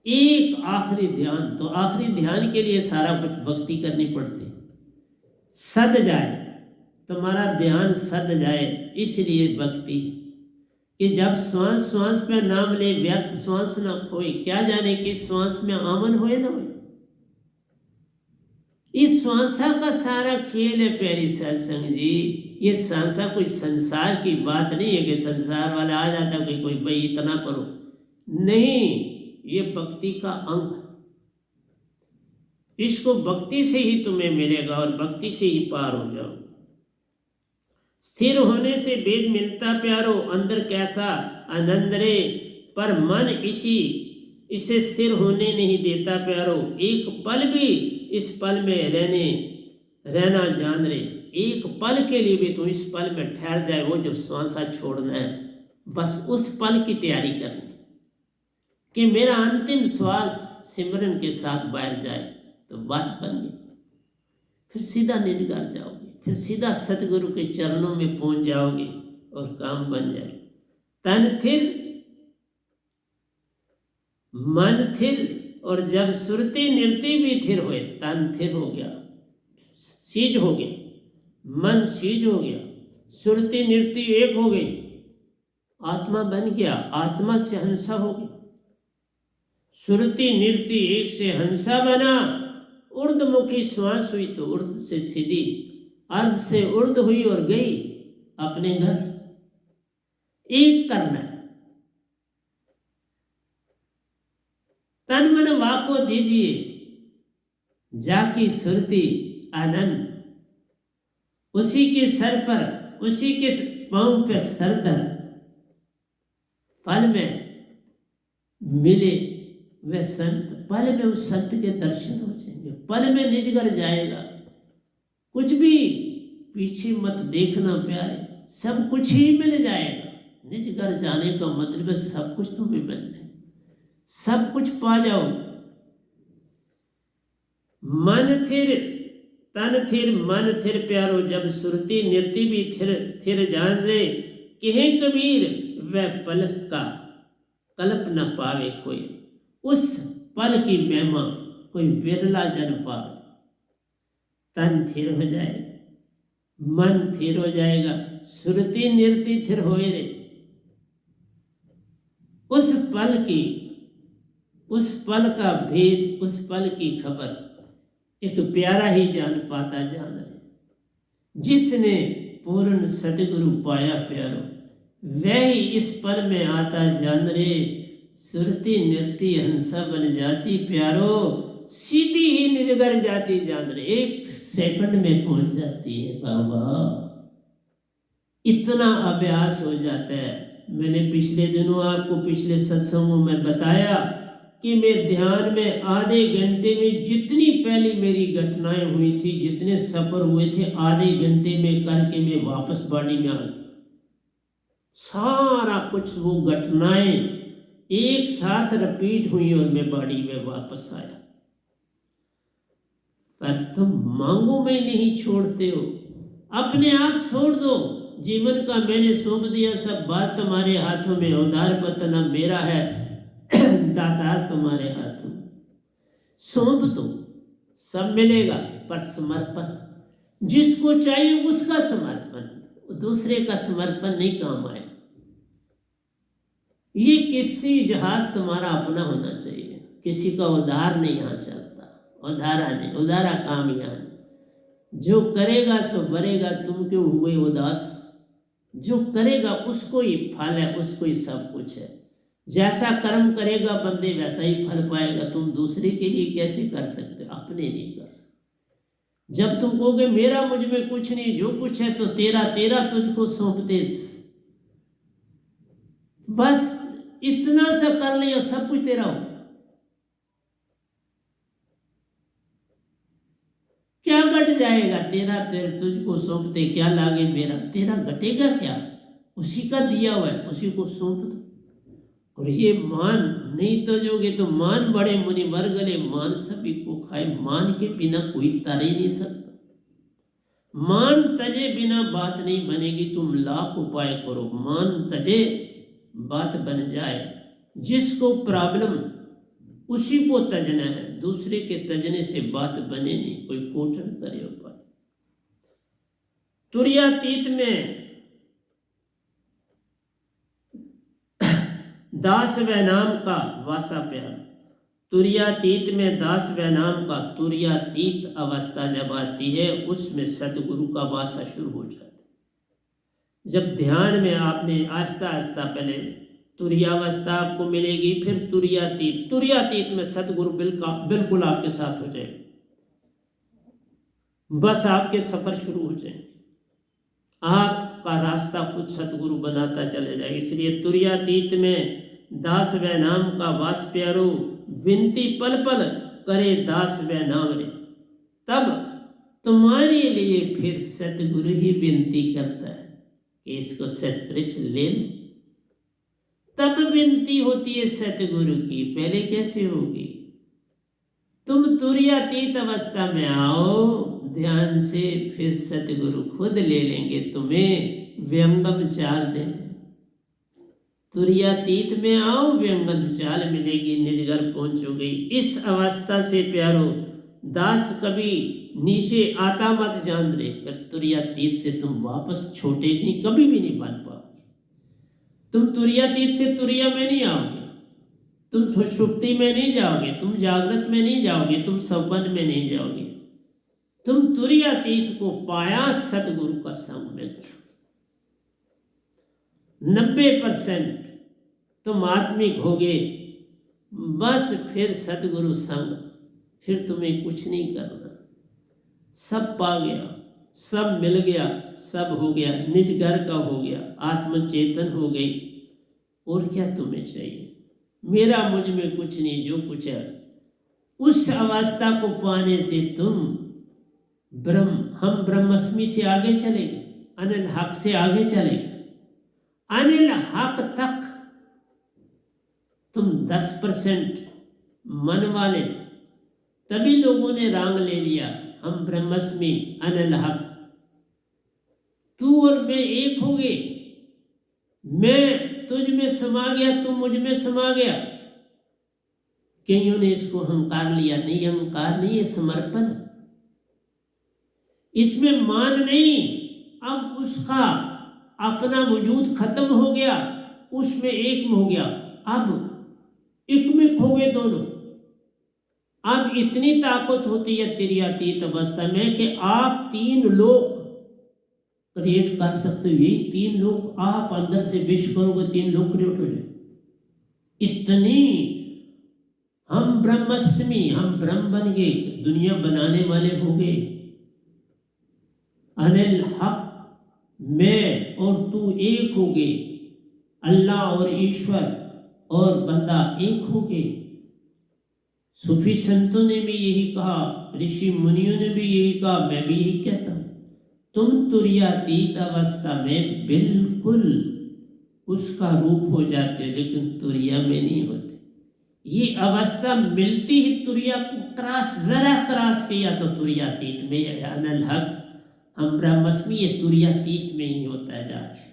एक आखिरी ध्यान, तो आखिरी ध्यान के लिए सारा कुछ भक्ति करनी पड़ती है। सद जाए, तुम्हारा ध्यान सद जाए, इसलिए भक्ति कि जब श्वास श्वास पे नाम ले, व्यर्थ श्वास ना खोए। क्या जाने कि श्वास में आमन होए ना होए। इस श्वासा का सारा खेल है प्यारी सत्संग जी। ये सांसा कोई संसार की बात नहीं है कि संसार वाला आ जाता है कि कोई भाई इतना करो, नहीं, ये भक्ति का अंग है। इसको भक्ति से ही तुम्हें मिलेगा और भक्ति से ही पार हो जाओ। स्थिर होने से वेद मिलता प्यारो, अंदर कैसा आनंद रे, पर मन इसे स्थिर होने नहीं देता प्यारो। एक पल भी इस पल में रहना जान रे। एक पल के लिए भी तो इस पल में ठहर जाए। वो जो श्वासा छोड़ना है, बस उस पल की तैयारी करनी कि मेरा अंतिम श्वास सिमरन के साथ बाहर जाए, तो बात बन गई। फिर सीधा निज घर जाओगे, फिर सीधा सतगुरु के चरणों में पहुंच जाओगे और काम बन जाए। तन थिर मन थिर, और जब सुरती निर्ति भी थिर हुए, तन थिर हो गया, सीज हो गया, मन सीज हो गया, सुरती निर्ति एक हो गई, आत्मा बन गया, आत्मा से हंसा हो गया। सुरती निर्ति एक से हंसा बना, उर्दमुखी श्वास हुई तो उर्द से सीधी, अर्ध से उर्द हुई और गई अपने घर। एक करना है। तन मन वाको दीजिए, जाकी सुरती आनंद, उसी के सर पर, उसी के पांव पे सर धर, पल में मिले वे संत, पल में उस संत के दर्शन हो जाएंगे, पल में निज घर जाएगा। कुछ भी पीछे मत देखना प्यारे, सब कुछ ही मिल जाएगा। निज घर जाने का मतलब है सब कुछ तुम्हें मिल जाए, सब कुछ पा जाओ। मन थिर तन थिर मन थिर प्यारो, जब सुरती निर्ति भी थिर थिर जान रे, कहे कबीर वह पलक का कल्प न पावे कोई। उस पल की महिमा कोई विरला जन पावे। तन थिर हो जाएगा, मन थिर हो जाएगा, सुरती निर्ति थिर होए रे। उस पल का भेद, उस पल की खबर एक प्यारा ही जान पाता जान है। जिसने पूर्ण सतगुरु पाया प्यारो, वह ही इस पल में आता जान रे। सुरती नृत्य हंसा बन जाती प्यारो, सीधी ही निजगर जाती जान रे। 1 सेकंड में पहुंच जाती है बाबा, इतना अभ्यास हो जाता है। मैंने पिछले दिनों आपको पिछले सत्संगों में बताया कि मैं ध्यान में आधे घंटे में जितनी पहली मेरी घटनाएं हुई थी, जितने सफर हुए थे, आधे घंटे में करके मैं वापस बॉडी में आ गया। सारा कुछ वो घटनाएं एक साथ रिपीट हुई और मैं बॉडी में वापस आया। पर तुम मांगो में नहीं छोड़ते हो, अपने आप छोड़ दो। जीवन का मैंने सौंप दिया, सब बात तुम्हारे हाथों में। उधार पतन अब मेरा है, दातार तुम्हारे हाथों में। सौंप दो, सब मिलेगा। पर समर्पण जिसको चाहिए उसका समर्पण, दूसरे का समर्पण नहीं काम आए। ये किश्ती जहाज तुम्हारा अपना होना चाहिए, किसी का उधार नहीं यहाँ चलता। उधारा नहीं, उधारा काम यहाँ नहीं। जो करेगा सो भरेगा, तुम क्यों हुए उदास। जो करेगा उसको ही फल है, उसको ही सब कुछ है। जैसा कर्म करेगा बंदे वैसा ही फल पाएगा। तुम दूसरे के लिए कैसे कर सकते, अपने नहीं कर सकते। जब तुम कहोगे मेरा मुझ में कुछ नहीं, जो कुछ है सो तेरा, तेरा तुझको सौंपते, बस इतना सा कर लिया सब कुछ तेरा हो। क्या घट जाएगा तेरा, तेरे तुझको सौंपते क्या लागे मेरा। तेरा घटेगा क्या, उसी का दिया हुआ है, उसी को सौंप दो। और ये मान नहीं तजोगे तो मान बड़े मुनि मर गले, मान सभी को खाए। मान के बिना कोई तर ही नहीं सकता। मान तजे बिना बात नहीं बनेगी, तुम लाख उपाय करो, मान तजे बात बन जाए। जिसको प्रॉब्लम उसी को तजना है, दूसरे के तजने से बात बने नहीं। कोई कोटन करे उपाय। तुर्यातीत में दास व नाम का वासा प्यार। तुर्यातीत में दास व नाम का तुर्यातीत अवस्था जब आती है, उसमें सतगुरु का वासा शुरू हो जाता है। जब ध्यान में आपने आस्ता आस्ता पहले तुर्यावस्था आपको मिलेगी, फिर तुर्यातीत। तुर्यातीत में सतगुरु बिल्कुल आपके साथ हो जाए, बस आपके सफर शुरू हो जाए। आपका रास्ता खुद सतगुरु बनाता चले जाए। इसलिए तुर्यातीत में दास व नाम का वास प्यारो, विनती पल पल करे दास व नाम रे। तब तुम्हारे लिए फिर सतगुरु ही विनती करता है कि इसको सतपुरुष ले लो। तब विनती होती है सतगुरु की, पहले कैसे होगी। तुम तुर्यातीत अवस्था में आओ ध्यान से, फिर सतगुरु खुद ले लेंगे तुम्हें, व्यंगम चाल दे। तुर्यातीत में आओ, व्यंगम चाल मिलेगी, निजगर पहुंचोगे। इस अवस्था से प्यारो दास कभी नीचे आता मत जान रे। तुर्यातीत से तुम वापस छोटे नहीं, कभी भी नहीं बन पाओगे। तुम तुर्यातीत से तुर्या में नहीं आओगे, तुम सुषुप्ति में नहीं जाओगे, तुम जागृत में नहीं जाओगे, तुम सौवन में नहीं जाओगे। तुम तुर्यातीत को पाया सतगुरु का संग में। 90% तुम आत्मिक होगे, बस फिर सतगुरु संग, फिर तुम्हें कुछ नहीं करना। सब पा गया, सब मिल गया, सब हो गया, निज घर का हो गया, आत्मचेतन हो गई। और क्या तुम्हें चाहिए। मेरा मुझ में कुछ नहीं, जो कुछ है। उस अवस्था को पाने से तुम हम ब्रह्मस्मि से आगे चलेंगे, अनिल हक से आगे चलेंगे। अनिल हक तक तुम 10% मन वाले, तभी लोगों ने रांग ले लिया, हम ब्रह्मस्मि अनिल हक। तू और मैं एक हो गए, मैं तुझ में समा गया, तू मुझ में समा गया। कईयों ने इसको अहंकार लिया, नहीं अहंकार नहीं, ये समर्पण है। इसमें मान नहीं, अब उसका अपना वजूद खत्म हो गया, उसमें एक हो गया। अब इकमिक हो गए दोनों। अब इतनी ताकत होती है तुरीयातीत अवस्था में कि आप 3 लोग क्रिएट कर सकते हो। यही 3 लोग आप अंदर से विश करोगे, 3 लोग क्रिएट हो जाए। इतनी हम ब्रह्मस्मि, हम ब्रह्म बन गए, दुनिया बनाने वाले हो गए। अनिल हक, मैं और तू एक हो गए, अल्लाह और ईश्वर और बंदा एक हो गए। सूफी संतों ने भी यही कहा, ऋषि मुनियों ने भी यही कहा, मैं भी यही कहता हूं। तुम तुरीयातीत अवस्था में बिल्कुल उसका रूप हो जाते हो, लेकिन तुरिया में नहीं होते। ये अवस्था मिलती ही तुरिया को जरा क्रॉस किया तो तुरीयातीत में या अनल हक, हम ब्रह्मस्मि, ये तुरीयातीत में ही होता है जाके,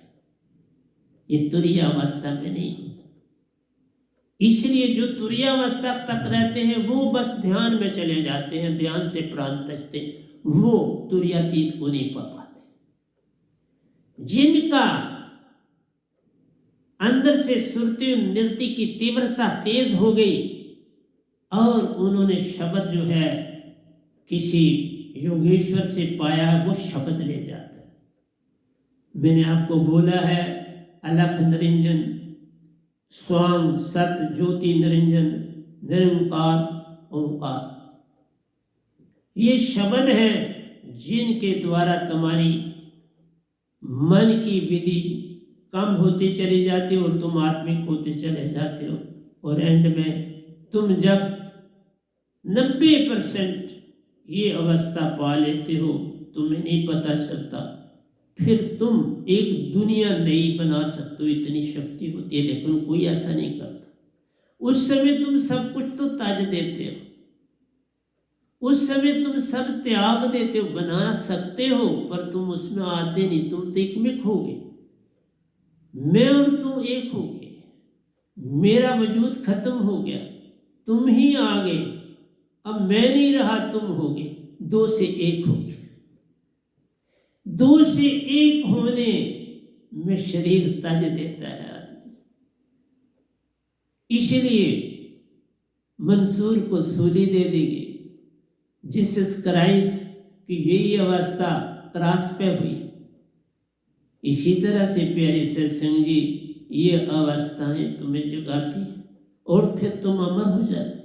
ये तुरिया अवस्था में नहीं होता। इसलिए जो तुरिया अवस्था तक रहते हैं वो बस ध्यान में चले जाते हैं, ध्यान से प्राण तजते, वो तुरीयातीत को नहीं पा पाते। जिनका अंदर से सुरती नृत्य की तीव्रता तेज हो गई और उन्होंने शब्द जो है किसी योगेश्वर से पाया, वो शब्द ले जाता है। मैंने आपको बोला है अलख निरंजन, स्वांग सत ज्योति निरंजन, निरंकार ओंकार, ये शब्द हैं जिनके द्वारा तुम्हारी मन की विधि कम होती चली जाती हो और तुम आत्मिक होते चले जाते हो। और एंड में तुम जब 90% ये अवस्था पा लेते हो, तुम्हें नहीं पता चलता, फिर तुम एक दुनिया नई बना सकते हो, इतनी शक्ति होती है। लेकिन कोई ऐसा नहीं करता। उस समय तुम सब कुछ तो त्याज देते हो, उस समय तुम सब त्याग देते हो, बना सकते हो, पर तुम उसमें आते नहीं। तुम तो एकमिक हो गए, मैं और तू एक हो गए, मेरा वजूद खत्म हो गया, तुम ही आ गए, अब मैं नहीं रहा, तुम हो गए, 2 से 1 हो गए। 2 से 1 होने में शरीर तज देता है आदमी। इसलिए मंसूर को सूली दे देगी, जीसस क्राइस्ट की यही अवस्था क्रॉस पे हुई। इसी तरह से प्यारे सत्संग जी, ये अवस्थाएं तुम्हें जगाती हैं और फिर तुम अमर हो जाते हैं,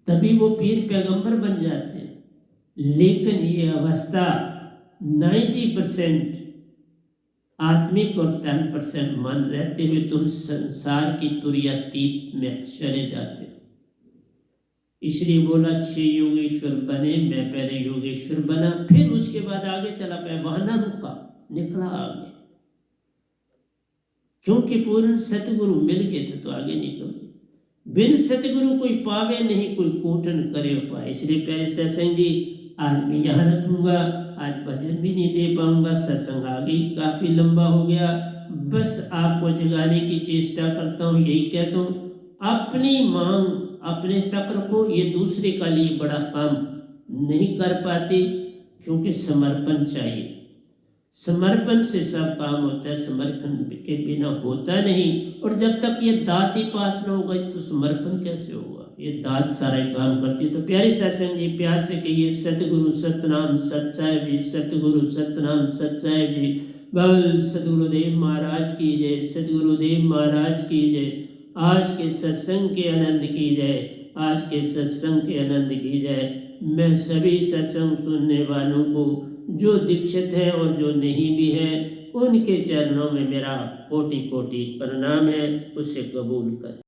तभी वो पीर पैगंबर बन जाते हैं। लेकिन ये अवस्था 90% आत्मिक और 10% मन रहते हुए तुम संसार की तुरीयातीत में चले जाते हो। इसलिए बोला 6 योगेश्वर बने, मैं पहले योगेश्वर बना, फिर उसके बाद आगे चला पाया, वहां ना रुका, निकला आगे, क्योंकि पूर्ण सतगुरु मिल गए थे तो आगे निकल गए। बिन सतगुरु कोई पावे नहीं, कोई कोटन करे उपाय। इसलिए प्यारे सत्संग जी, आज मैं यहाँ रखूंगा, आज भजन भी नहीं दे पाऊंगा, सत्संग आगे काफी लंबा हो गया। बस आपको जगाने की चेष्टा करता हूँ, यही कहता हूँ, अपनी मांग अपने तक रखो। ये दूसरे का लिए बड़ा काम नहीं कर पाते, क्योंकि समर्पण चाहिए। समर्पण से सब काम होता है, समर्पण के बिना होता नहीं। और जब तक ये दात ही पास न होगा तो समर्पण कैसे होगा? ये दात सारा ही काम करती है। तो प्यारे सत्संग जी, प्यार से कहिए सतगुरु सतनाम सत साहिब जी, सतगुरु सतनाम सत साहिब जी। बोल सतगुरुदेव महाराज की जय, सतगुरुदेव महाराज की जय। आज के सत्संग के आनंद की जय, आज के सत्संग के आनंद की जय। मैं सभी सत्संग सुनने वालों को, जो दीक्षित है और जो नहीं भी है, उनके चरणों में मेरा कोटि कोटि प्रणाम है, उसे कबूल कर।